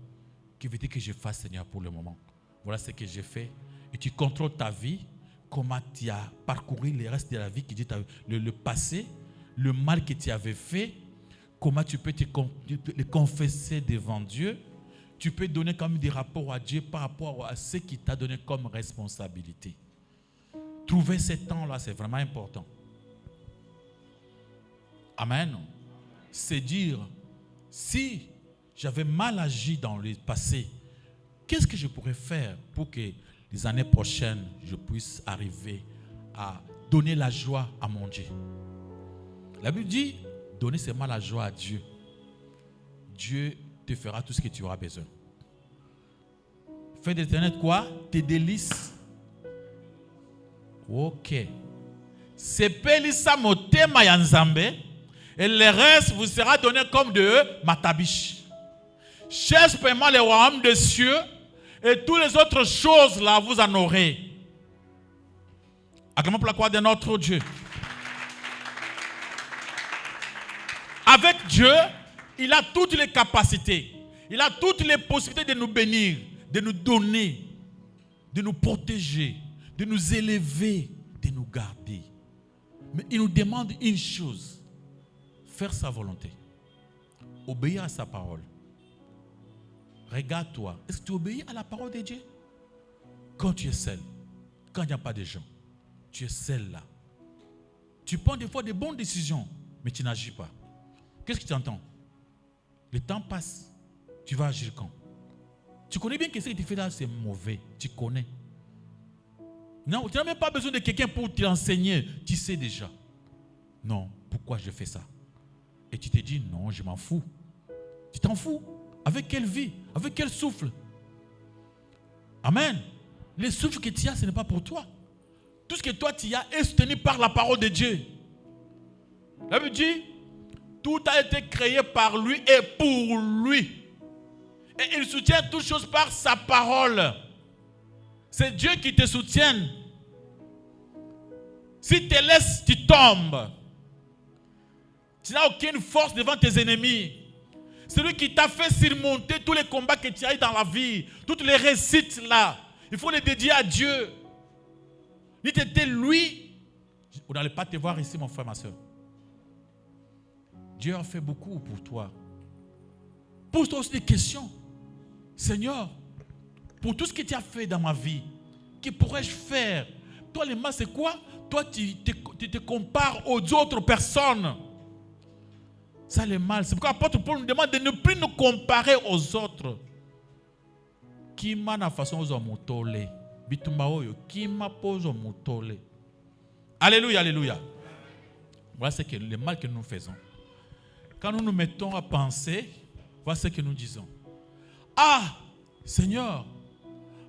que veux-tu que je fasse, Seigneur, pour le moment? Voilà ce que j'ai fait. Et tu contrôles ta vie, comment tu as parcouru le reste de la vie, le passé, le mal que tu avais fait, comment tu peux le confesser devant Dieu. Tu peux donner comme des rapports à Dieu par rapport à ce qu'il t'a donné comme responsabilité. Trouver ce temps-là, c'est vraiment important. Amen. C'est dire, si j'avais mal agi dans le passé, qu'est-ce que je pourrais faire pour que les années prochaines, je puisse arriver à donner la joie à mon Dieu? La Bible dit, donner seulement la joie à Dieu. Dieu te fera tout ce que tu auras besoin. Fais d'éternel quoi? Tes délices. Ok. C'est pelisa motema ya Nzambe et le reste vous sera donné comme de matabiche. Cherche premièrement le royaume des cieux et toutes les autres choses là vous en aurez. Acclamons pour la gloire de notre Dieu. Avec Dieu, il a toutes les capacités. Il a toutes les possibilités de nous bénir, de nous donner, de nous protéger, de nous élever, de nous garder. Mais il nous demande une chose, faire sa volonté, obéir à sa parole. Regarde-toi, est-ce que tu obéis à la parole de Dieu? Quand tu es seul, quand il n'y a pas de gens, tu es seul là. Tu prends des fois des bonnes décisions, mais tu n'agis pas. Qu'est-ce que tu entends? Le temps passe, tu vas agir quand? Tu connais bien que ce que tu fais là, c'est mauvais. Tu connais. Non, tu n'as même pas besoin de quelqu'un pour te l'enseigner. Tu sais déjà. Non, pourquoi je fais ça? Et tu te dis, non, je m'en fous. Tu t'en fous? Avec quelle vie? Avec quel souffle? Amen. Le souffle que tu as, ce n'est pas pour toi. Tout ce que toi tu as est soutenu par la parole de Dieu. La Bible dit, tout a été créé par lui et pour lui. Et il soutient toutes choses par sa parole. C'est Dieu qui te soutient. Si tu te laisses, tu tombes. Tu n'as aucune force devant tes ennemis. C'est lui qui t'a fait surmonter tous les combats que tu as eu dans la vie. Toutes les réussites là. Il faut les dédier à Dieu. Si tu étais lui, on n'allait pas te voir ici, mon frère, ma soeur. Dieu a fait beaucoup pour toi. Pose-toi aussi des questions. Seigneur, pour tout ce que tu as fait dans ma vie, que pourrais-je faire? Toi, le mal, c'est quoi? Toi, tu te compares aux autres personnes. Ça le mal. C'est pourquoi l'apôtre Paul nous demande de ne plus nous comparer aux autres. Qui m'a na façon aux motole. Bitumba oyo. Qui m'a posé au motole. Alléluia, alléluia. Voilà ce que le mal que nous faisons. Quand nous nous mettons à penser, voilà ce que nous disons. Ah, Seigneur,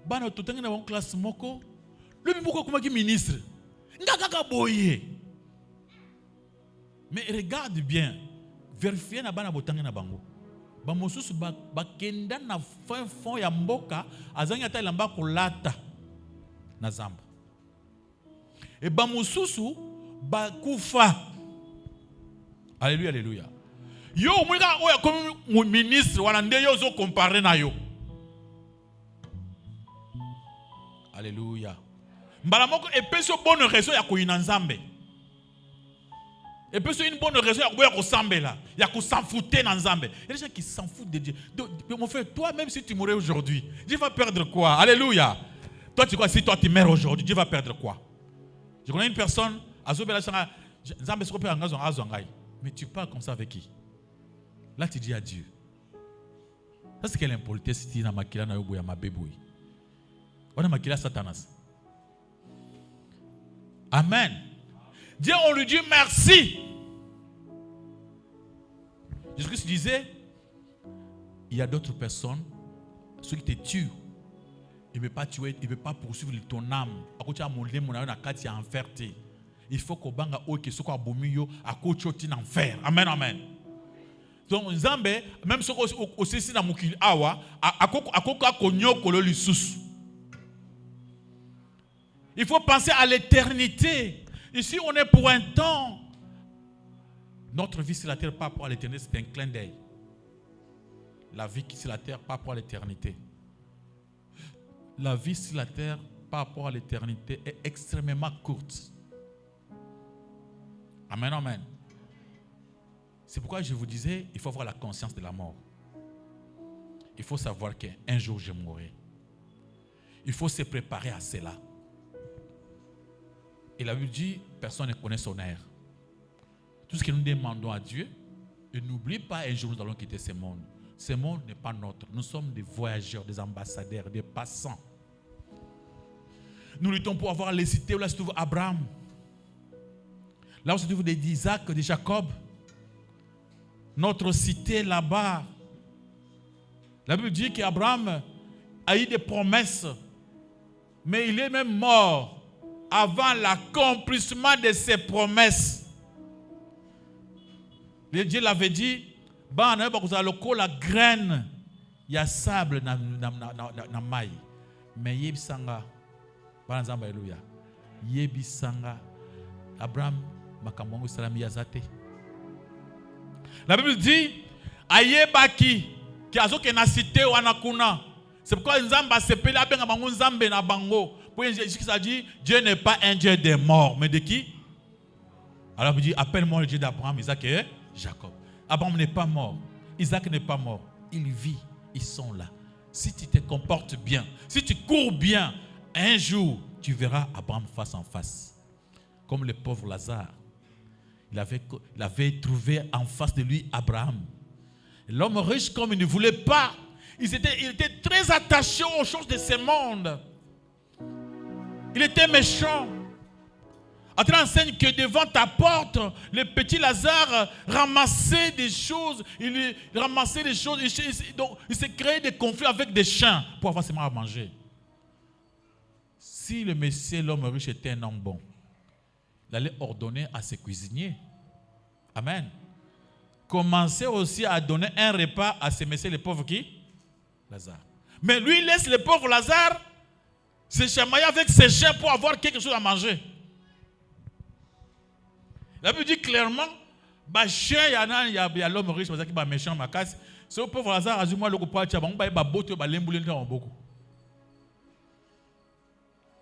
bana totangi na bon classe moko, le moko comme ministre. Ngaka boye. Mais regarde bien, vérifiez na bana botangi na bango. Ba mosusu ba kenda na fond ya mboka, azangi ata lamba kolata na zamba. Et ba mosusu ba kufa. Alléluia, alléluia. Yo mwika oya comme ministre wana nde yo zo comparer na yo. Alléluia. Mbala moko epeso bonne raison ya koyina nzambe. Epeso une bonne raison ya koya kosambela, ya kosanfouter na nzambe. Il y a des gens qui s'en foutent de Dieu. Donc, mon frère, toi même si tu mourrais aujourd'hui, Dieu va perdre quoi? Alléluia. Toi tu crois si toi tu meurs aujourd'hui, Dieu va perdre quoi? Je connais une personne azobela sanga nzambe soko pe angazo azongai. Mais tu parles comme ça avec qui? Là, tu dis à Dieu. Ça, c'est quelle impolitesse si tu es dans ma kila na yobo ya mabeboui. On a ma kila satanas. Amen. Dieu, on lui dit merci. Jésus-Christ disait, il y a d'autres personnes, ceux qui te tuent, il ne veut pas tuer, il ne veut pas poursuivre ton âme. Il faut qu'on banga oke soko abomiyo akochoti na enfer. Amen, amen. Donc Nzambe même soko osisi na mukili awa akoka konyoko lisusu. Il faut penser à l'éternité. Ici on est pour un temps. Notre vie sur la terre par rapport à l'éternité, c'est un clin d'œil. La vie sur la terre par rapport à l'éternité. La vie sur la terre par rapport à l'éternité est extrêmement courte. Amen, amen. C'est pourquoi je vous disais, il faut avoir la conscience de la mort. Il faut savoir qu'un jour je mourrai. Il faut se préparer à cela. Et la Bible dit, personne ne connaît son air. Tout ce que nous demandons à Dieu, et n'oublie pas un jour nous allons quitter ce monde. Ce monde n'est pas notre. Nous sommes des voyageurs, des ambassadeurs, des passants. Nous luttons pour avoir les cités où là se trouve Abraham. Là où se trouve d'Isaac, de Jacob. Notre cité là-bas. La Bible dit qu'Abraham a eu des promesses. Mais il est même mort avant l'accomplissement de ses promesses. Dieu l'avait dit, la graine, il y a sable dans maille. Mais yebisanga, alléluia. Yebisanga, Abraham, makambo salami yazate. La Bible dit, ayebaki, ki azoke na cité wanakuna. C'est pourquoi Nzamba sepeli abenga bango Nzambe na bango. Pour Jésus a dit, Dieu n'est pas un Dieu des morts, mais de qui? Alors il dit, appelle-moi le Dieu d'Abraham, Isaac et Jacob. Abraham n'est pas mort, Isaac n'est pas mort, il vit, ils sont là. Si tu te comportes bien, si tu cours bien, un jour, tu verras Abraham face en face. Comme le pauvre Lazare. Il avait trouvé en face de lui Abraham. L'homme riche, comme il ne voulait pas, il était très attaché aux choses de ce monde. Il était méchant. Attends, enseigne que devant ta porte, le petit Lazare ramassait des choses. Il ramassait des choses. Donc, il s'est créé des conflits avec des chiens pour avoir seulement à manger. Si le Messie, l'homme riche, était un homme bon, il allait ordonner à ses cuisiniers. Amen. Commencer aussi à donner un repas à ses messieurs, les pauvres qui? Lazare. Mais lui, il laisse le pauvre Lazare se chamailler avec ses chiens pour avoir quelque chose à manger. La Bible dit clairement, il y a l'homme riche, qui est méchant, c'est le pauvre Lazare, azuma le coupable,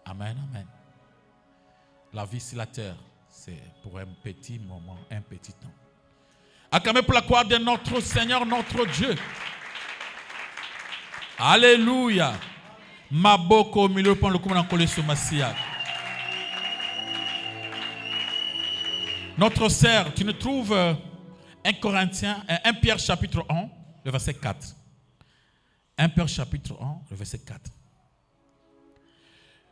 Amen, amen. La vie sur la terre, c'est pour un petit moment, un petit temps. Acclamez pour la gloire de notre Seigneur, notre Dieu. Alléluia. Maboko milieu pour le commandant collé sur Massia. Notre sœur, tu nous trouves 1 Pierre chapitre 1, le verset 4. 1 Pierre chapitre 1, le verset 4.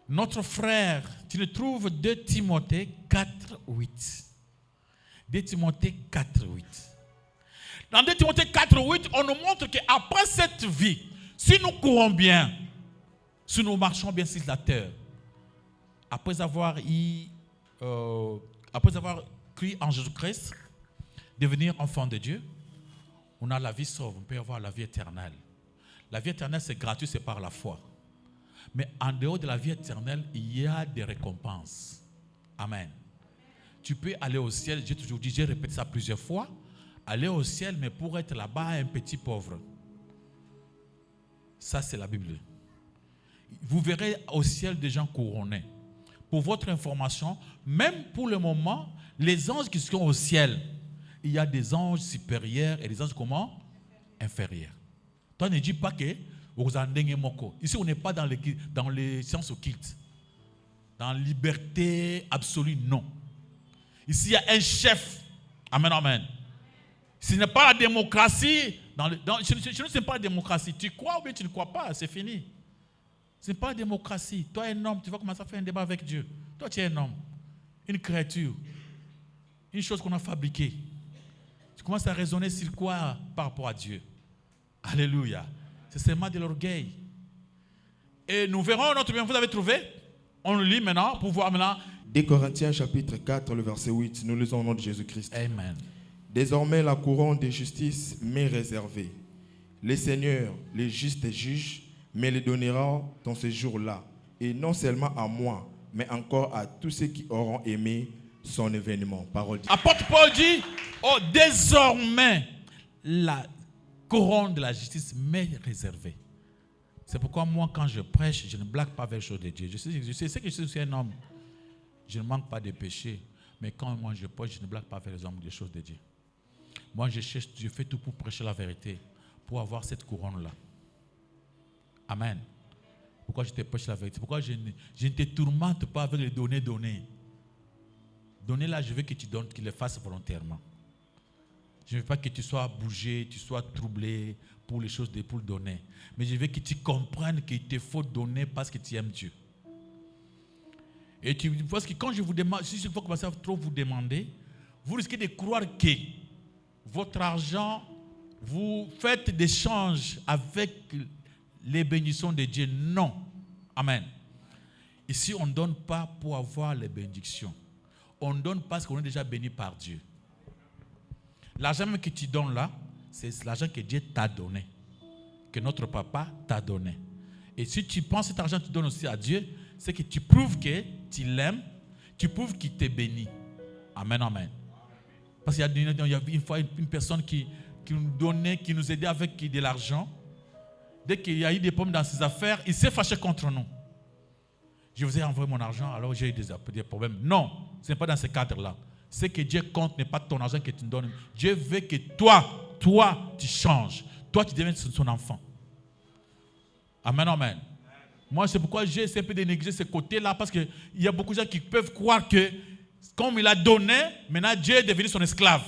Notre frère, tu le trouves 2 Timothée 4, 8. 2 Timothée 4, 8. Dans 2 Timothée 4, 8, on nous montre qu'après cette vie, si nous courons bien, si nous marchons bien sur la terre, après avoir cru en Jésus-Christ, devenir enfant de Dieu, on a la vie sauve, on peut avoir la vie éternelle. La vie éternelle, c'est gratuit, c'est par la foi. Mais en dehors de la vie éternelle, il y a des récompenses. Amen. Tu peux aller au ciel, j'ai toujours dit, j'ai répété ça plusieurs fois, aller au ciel, mais pour être là-bas, un petit pauvre. Ça, c'est la Bible. Vous verrez au ciel des gens couronnés. Pour votre information, même pour le moment, les anges qui sont au ciel, il y a des anges supérieurs et des anges comment? Inférieurs. Toi, ne dis pas que vous en avez moko. Ici, on n'est pas dans les sciences occultes. Dans la liberté absolue, non. Ici, il y a un chef. Amen, amen. Ce n'est pas la démocratie. Ce n'est pas la démocratie. Tu crois ou bien tu ne crois pas, c'est fini. Ce n'est pas la démocratie. Toi, un homme, tu vas commencer à faire un débat avec Dieu. Toi, tu es un homme, une créature, une chose qu'on a fabriquée. Tu commences à raisonner sur quoi par rapport à Dieu. Alléluia. C'est seulement de l'orgueil. Et nous verrons notre bien. Vous avez trouvé? On le lit maintenant pour voir maintenant. 2 Corinthiens chapitre 4, le verset 8, nous lisons au nom de Jésus-Christ. Amen. Désormais, la couronne de justice m'est réservée. Le Seigneur, le juste juge, me le donnera dans ce jour-là. Et non seulement à moi, mais encore à tous ceux qui auront aimé son événement. Parole dit. Apôtre Paul dit, oh, désormais, la couronne de la justice m'est réservée. C'est pourquoi moi, quand je prêche, je ne blague pas vers les choses de Dieu. Je sais que je suis un homme. Je ne manque pas de péché. Mais quand moi je prêche, je ne blague pas vers les hommes des choses de Dieu. Moi, je fais tout pour prêcher la vérité, pour avoir cette couronne-là. Amen. Pourquoi je te prêche la vérité? Pourquoi je ne te tourmente pas avec les données. Données là, je veux que tu donnes, qu'il les fasses volontairement. Je ne veux pas que tu sois bougé, tu sois troublé pour les choses pour le donner. Mais je veux que tu comprennes qu'il te faut donner parce que tu aimes Dieu. Et parce que quand je vous demande, si je vais commencer à trop vous demander, vous risquez de croire que votre argent, vous faites des échanges avec les bénédictions de Dieu. Non. Amen. Ici, on ne donne pas pour avoir les bénédictions. On donne parce qu'on est déjà béni par Dieu. L'argent que tu donnes là, c'est l'argent que Dieu t'a donné. Que notre papa t'a donné. Et si tu penses que cet argent que tu donnes aussi à Dieu, c'est que tu prouves que tu l'aimes, tu prouves qu'il te bénit. Amen, amen. Parce qu'il y a une fois une personne qui nous donnait, qui nous aidait avec de l'argent. Dès qu'il y a eu des problèmes dans ses affaires, il s'est fâché contre nous. Je vous ai envoyé mon argent, alors j'ai eu des problèmes. Non, ce n'est pas dans ce cadre-là. Ce que Dieu compte n'est pas ton argent que tu nous donnes. Dieu veut que toi, tu changes. Toi, tu deviens son enfant. Amen, amen. Moi, c'est pourquoi j'ai essayé un peu de négliger ce côté-là, parce qu'il y a beaucoup de gens qui peuvent croire que, comme il a donné, maintenant Dieu est devenu son esclave.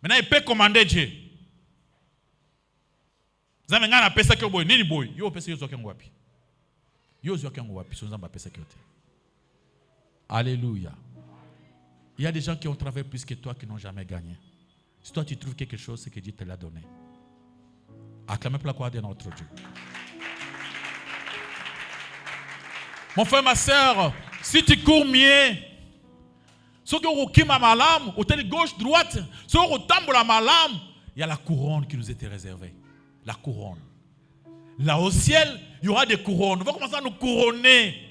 Maintenant, il peut commander Dieu. Alléluia. Il y a des gens qui ont travaillé plus que toi qui n'ont jamais gagné. Si toi tu trouves quelque chose, c'est que Dieu te l'a donné. Acclamez pour la gloire de notre Dieu. Mon frère, ma soeur, si tu cours mieux, si tu cours malam, au tête gauche, droite, si tu tambour la malam, il y a la couronne qui nous était réservée. La couronne. Là au ciel, il y aura des couronnes. On va commencer à nous couronner.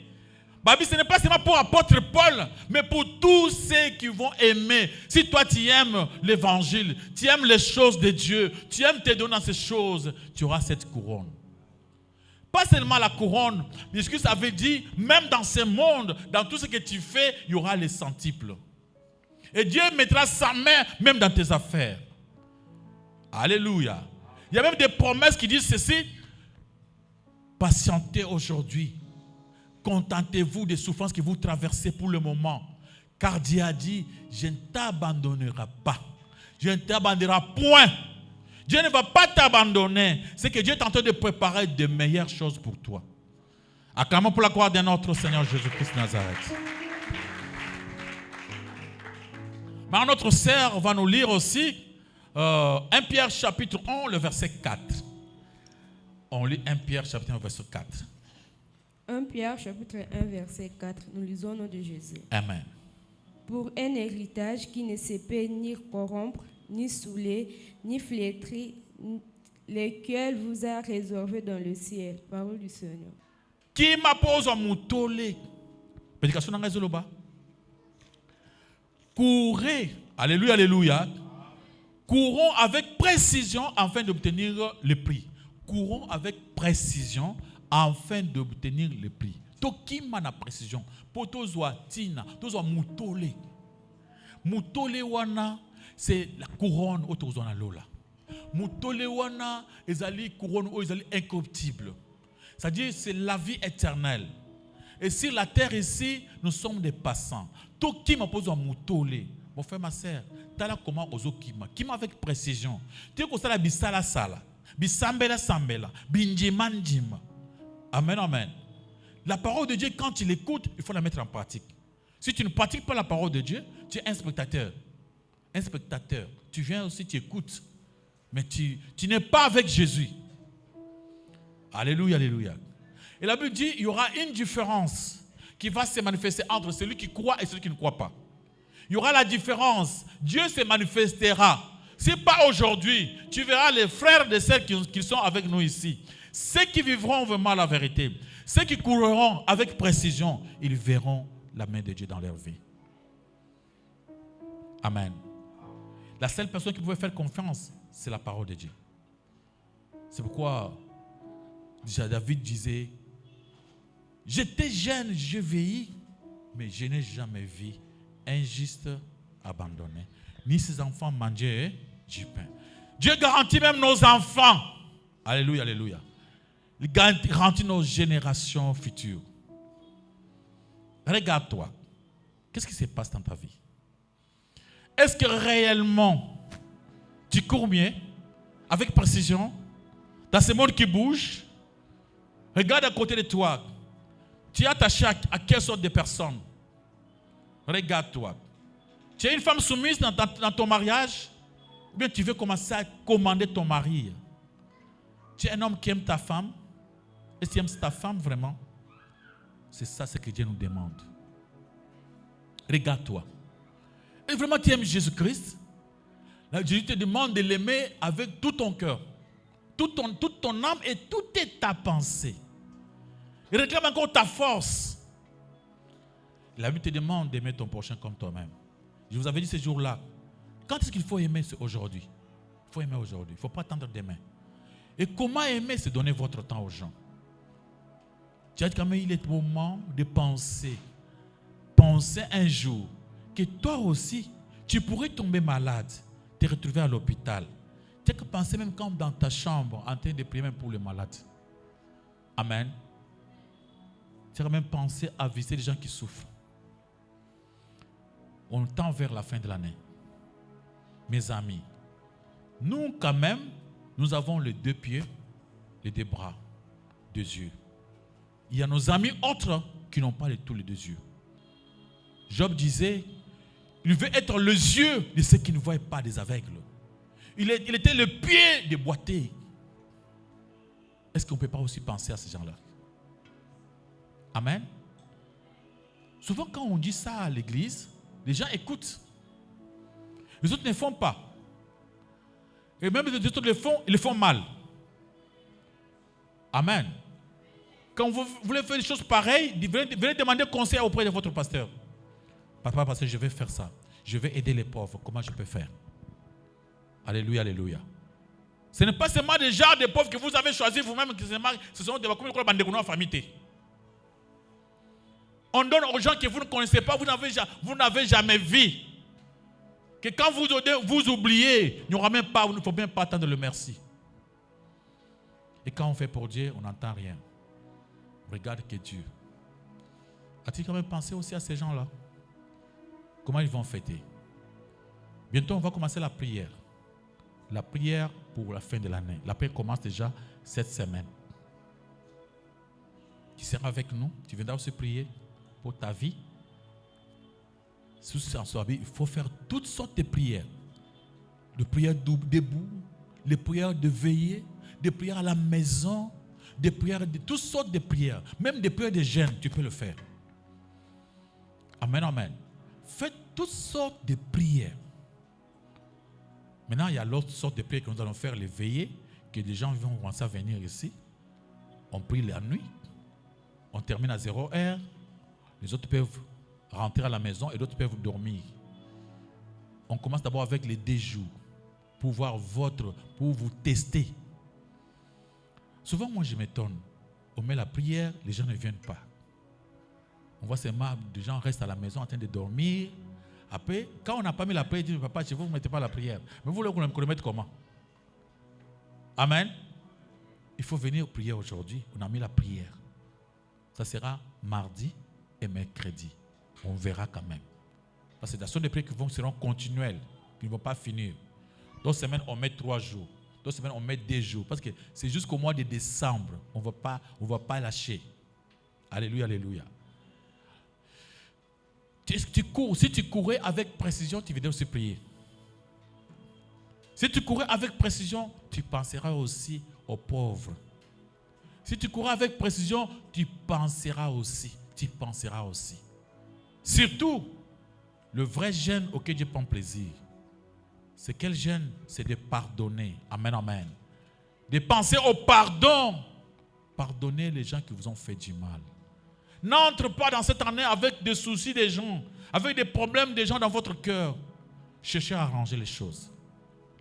Babi, ce n'est pas seulement pour l'apôtre Paul, mais pour tous ceux qui vont aimer. Si toi tu aimes l'évangile, tu aimes les choses de Dieu, tu aimes te donner ces choses, tu auras cette couronne. Pas seulement la couronne, mais ce que ça veut dire, même dans ce monde, dans tout ce que tu fais, il y aura les centiples. Et Dieu mettra sa main même dans tes affaires. Alléluia. Il y a même des promesses qui disent ceci. Patientez aujourd'hui. Contentez-vous des souffrances que vous traversez pour le moment. Car Dieu a dit, je ne t'abandonnerai pas. Dieu ne t'abandonnera point. Dieu ne va pas t'abandonner. C'est que Dieu est en train de préparer de meilleures choses pour toi. Acclamons pour la gloire de notre Seigneur Jésus-Christ de Nazareth. Mais notre sœur va nous lire aussi 1 Pierre chapitre 1, le verset 4. On lit 1 Pierre chapitre 1, verset 4. 1 Pierre chapitre 1 verset 4, nous lisons au nom de Jésus. Amen. Pour un héritage qui ne se peut ni corrompre, ni saouler, ni flétrir, lequel vous a réservé dans le ciel. Parole du Seigneur. Qui m'appose à moutolé. Prédication dans le bas. Courez, alléluia, alléluia. Courons avec précision afin d'obtenir le prix. Courons avec précision afin d'obtenir le prix. Toki mana précision. Poto zwa tina, to zwa moutolé. Moutolé wana, c'est la couronne autour de la lola. Moutolé wana, ezali couronne ou ezali incorruptible. C'est-à-dire c'est la vie éternelle. Et sur la terre ici, nous sommes des passants. Tout qui m'oppose à moutolé. Mon frère, ma soeur, tu as comment ozo kima. Kima avec précision. Tu as la bisala sala. Bisambela sambela. Binjimanjima. Amen, amen. La parole de Dieu, quand tu l'écoutes, il faut la mettre en pratique. Si tu ne pratiques pas la parole de Dieu, tu es un spectateur. Un spectateur. Tu viens aussi, tu écoutes. Mais tu n'es pas avec Jésus. Alléluia, alléluia. Et la Bible dit, il y aura une différence qui va se manifester entre celui qui croit et celui qui ne croit pas. Il y aura la différence. Dieu se manifestera. Si pas aujourd'hui, tu verras les frères et sœurs qui sont avec nous ici. Ceux qui vivront vraiment la vérité, ceux qui courront avec précision, ils verront la main de Dieu dans leur vie. Amen. La seule personne qui pouvait faire confiance, c'est la parole de Dieu. C'est pourquoi déjà David disait, j'étais jeune, je vieillis, mais je n'ai jamais vu un juste abandonné, ni ses enfants manger du pain. Dieu garantit même nos enfants. Alléluia, alléluia. Il garantit nos générations futures. Regarde-toi. Qu'est-ce qui se passe dans ta vie? Est-ce que réellement tu cours bien, avec précision, dans ce monde qui bouge? Regarde à côté de toi. Tu es attaché à quelle sorte de personne? Regarde-toi. Tu es une femme soumise dans ton mariage? Ou bien tu veux commencer à commander ton mari? Tu es un homme qui aime ta femme? Est-ce que tu aimes ta femme vraiment? C'est ça ce que Dieu nous demande. Regarde-toi. Et vraiment tu aimes Jésus-Christ? Jésus te demande de l'aimer avec tout ton cœur, toute ton âme et toute ta pensée. Il réclame encore ta force. La Bible te demande d'aimer ton prochain comme toi-même. Je vous avais dit ce jour-là, quand est-ce qu'il faut aimer? C'est aujourd'hui. Il faut aimer aujourd'hui. Il ne faut pas attendre demain. Et comment aimer? C'est donner votre temps aux gens. Tu as dit quand même, il est moment de penser. Penser un jour que toi aussi, tu pourrais tomber malade, te retrouver à l'hôpital. Tu as pensé même comme dans ta chambre, en train de prier même pour les malades. Amen. Tu as même pensé à visiter les gens qui souffrent. On tend vers la fin de l'année. Mes amis, nous quand même, nous avons les deux pieds, les deux bras, deux yeux. Il y a nos amis autres qui n'ont pas tous les deux yeux. Job disait, il veut être les yeux de ceux qui ne voient pas, des aveugles. Il était le pied des boités. Est-ce qu'on ne peut pas aussi penser à ces gens-là? Amen. Souvent quand on dit ça à l'église, les gens écoutent. Les autres ne font pas. Et même les autres le font, ils le font mal. Amen. Quand vous voulez faire des choses pareilles, venez demander conseil auprès de votre pasteur. Papa, pasteur, je vais faire ça. Je vais aider les pauvres. Comment je peux faire? Alléluia, alléluia. Ce n'est pas seulement des genres de pauvres que vous avez choisis vous-même. Ce sont des familles. On donne aux gens que vous ne connaissez pas, vous n'avez jamais vu. Que quand vous oubliez, il ne faut même pas attendre le merci. Et quand on fait pour Dieu, on n'entend rien. Regarde que Dieu. As-tu quand même pensé aussi à ces gens-là? Comment ils vont fêter? Bientôt, on va commencer la prière. La prière pour la fin de l'année. La prière commence déjà cette semaine. Tu seras avec nous. Tu viendras aussi prier pour ta vie. Il faut faire toutes sortes de prières. Des prières debout, des prières de veillée, des prières à la maison, des prières de toutes sortes de prières. Même des prières de jeûne, tu peux le faire. Amen, amen. Faites toutes sortes de prières. Maintenant, il y a l'autre sorte de prières que nous allons faire, les veillées, que des gens vont commencer à venir ici. On prie la nuit. On termine à 0 heure. Les autres peuvent rentrer à la maison et d'autres peuvent dormir. On commence d'abord avec les déjoues pour vous tester. Souvent, moi, je m'étonne. On met la prière, les gens ne viennent pas. On voit ces mâles, des gens restent à la maison en train de dormir. Après, quand on n'a pas mis la prière, ils disent, papa, chez vous, vous ne mettez pas la prière. Mais vous voulez qu'on le mette comment? Amen. Il faut venir prier aujourd'hui. On a mis la prière. Ça sera mardi et mercredi. On verra quand même. Parce que ce sont des prières qui seront continuelles, qui ne vont pas finir. D'autres semaines, on met 3 jours. D'autres semaines, on met 2 jours. Parce que c'est jusqu'au mois de décembre. On ne va pas lâcher. Alléluia, alléluia. Si tu courais avec précision, tu viendrais aussi prier. Si tu courais avec précision, tu penseras aussi aux pauvres. Si tu courais avec précision, tu penseras aussi. Surtout, le vrai jeûne auquel Dieu prend plaisir. C'est quel jeûne? C'est de pardonner. Amen, amen. De penser au pardon. Pardonnez les gens qui vous ont fait du mal. N'entre pas dans cette année avec des soucis des gens, avec des problèmes des gens dans votre cœur. Cherchez à arranger les choses.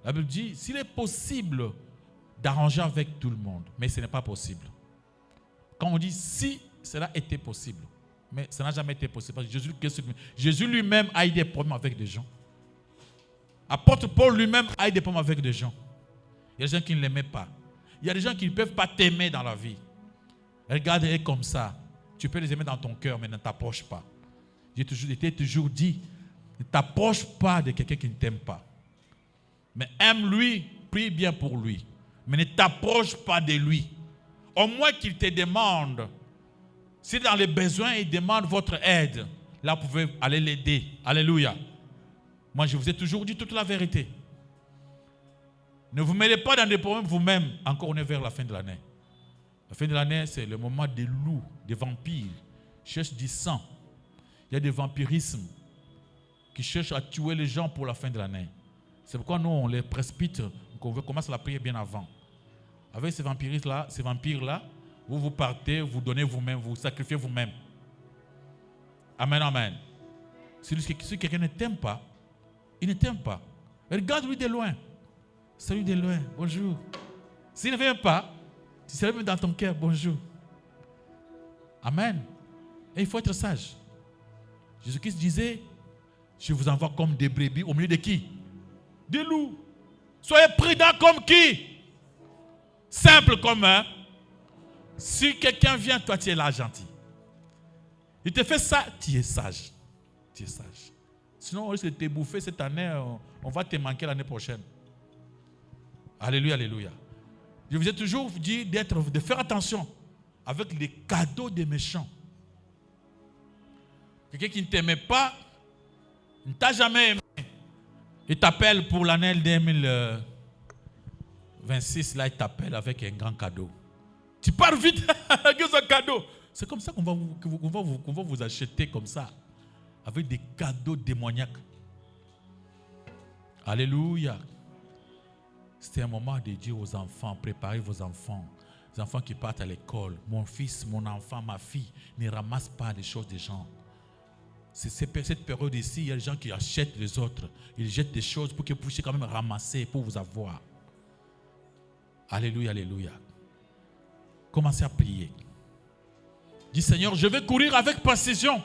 La Bible dit, s'il est possible d'arranger avec tout le monde, mais ce n'est pas possible. Quand on dit si cela était possible, mais ça n'a jamais été possible. Parce que Jésus lui-même a eu des problèmes avec des gens. Apôtre Paul lui-même a eu des problèmes avec des gens. Il y a des gens qui ne l'aimaient pas. Il y a des gens qui ne peuvent pas t'aimer dans la vie. Regarde-les comme ça. Tu peux les aimer dans ton cœur, mais ne t'approche pas. Je t'ai toujours dit, ne t'approche pas de quelqu'un qui ne t'aime pas. Mais aime-lui, prie bien pour lui. Mais ne t'approche pas de lui. Au moins qu'il te demande, si dans les besoins, il demande votre aide, là vous pouvez aller l'aider. Alléluia. Moi, je vous ai toujours dit toute la vérité. Ne vous mêlez pas dans des problèmes vous-même. Encore, on est vers la fin de l'année. La fin de l'année, c'est le moment des loups, des vampires, qui cherchent du sang. Il y a des vampirismes qui cherchent à tuer les gens pour la fin de l'année. C'est pourquoi nous, on les précipite, qu'on commence la prière bien avant. Avec ces vampires-là, vous partez, vous donnez vous-même, vous sacrifiez vous-même. Amen, amen. Si quelqu'un ne t'aime pas, il ne t'aime pas. Regarde-lui de loin. Salut de loin, bonjour. S'il ne vient pas, tu serais même dans ton cœur, bonjour. Amen. Et il faut être sage. Jésus-Christ disait, je vous envoie comme des brebis au milieu de qui? Des loups. Soyez prudents comme qui? Simple comme un. Si quelqu'un vient, toi tu es là gentil. Il te fait ça, tu es sage. Tu es sage. Sinon, on risque de te bouffer cette année, on va te manquer l'année prochaine. Alléluia, alléluia. Je vous ai toujours dit de faire attention avec les cadeaux des méchants. Quelqu'un qui ne t'aimait pas, ne t'a jamais aimé. Il t'appelle pour l'année 2026, là il t'appelle avec un grand cadeau. Tu pars vite avec ce cadeau. C'est comme ça qu'on va vous acheter comme ça, avec des cadeaux démoniaques. Alléluia. C'est un moment de dire aux enfants, préparez vos enfants. Les enfants qui partent à l'école. Mon fils, mon enfant, ma fille, ne ramasse pas les choses des gens. C'est cette période ici, il y a des gens qui achètent les autres. Ils jettent des choses pour que vous puissiez quand même ramasser, pour vous avoir. Alléluia, alléluia. Commencez à prier. Dis Seigneur, je vais courir avec précision.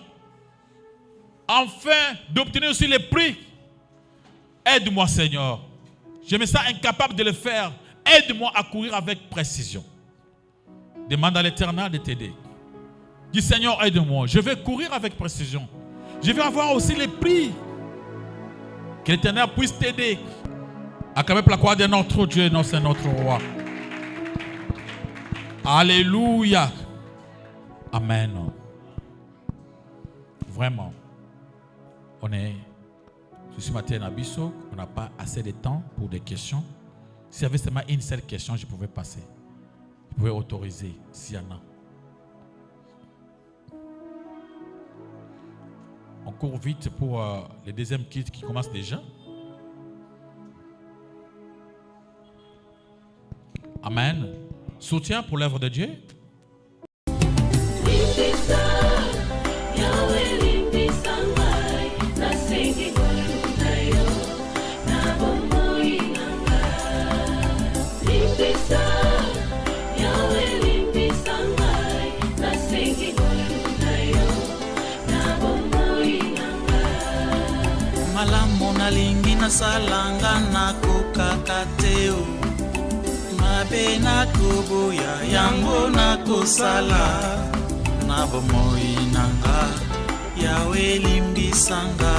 Afin d'obtenir aussi les prix. Aide-moi Seigneur. Je me sens incapable de le faire. Aide-moi à courir avec précision. Demande à l'Éternel de t'aider. Dis Seigneur, aide-moi. Je vais courir avec précision. Je vais avoir aussi les prix. Que l'Éternel puisse t'aider. Acclamez pour la gloire de notre Dieu, notre roi. Alléluia. Amen. Vraiment. Ce matin à Bisso, on n'a pas assez de temps pour des questions. S'il y avait seulement une seule question, je pouvais passer. Je pouvais autoriser s'il y en a. On court vite pour le deuxième kit qui commence déjà. Amen. Soutien pour l'œuvre de Dieu. Malamu nalingi nasalanga nakokaka te o. Mabe nakoboya yango nakosala na bomoi nanga Yawe limbisanga.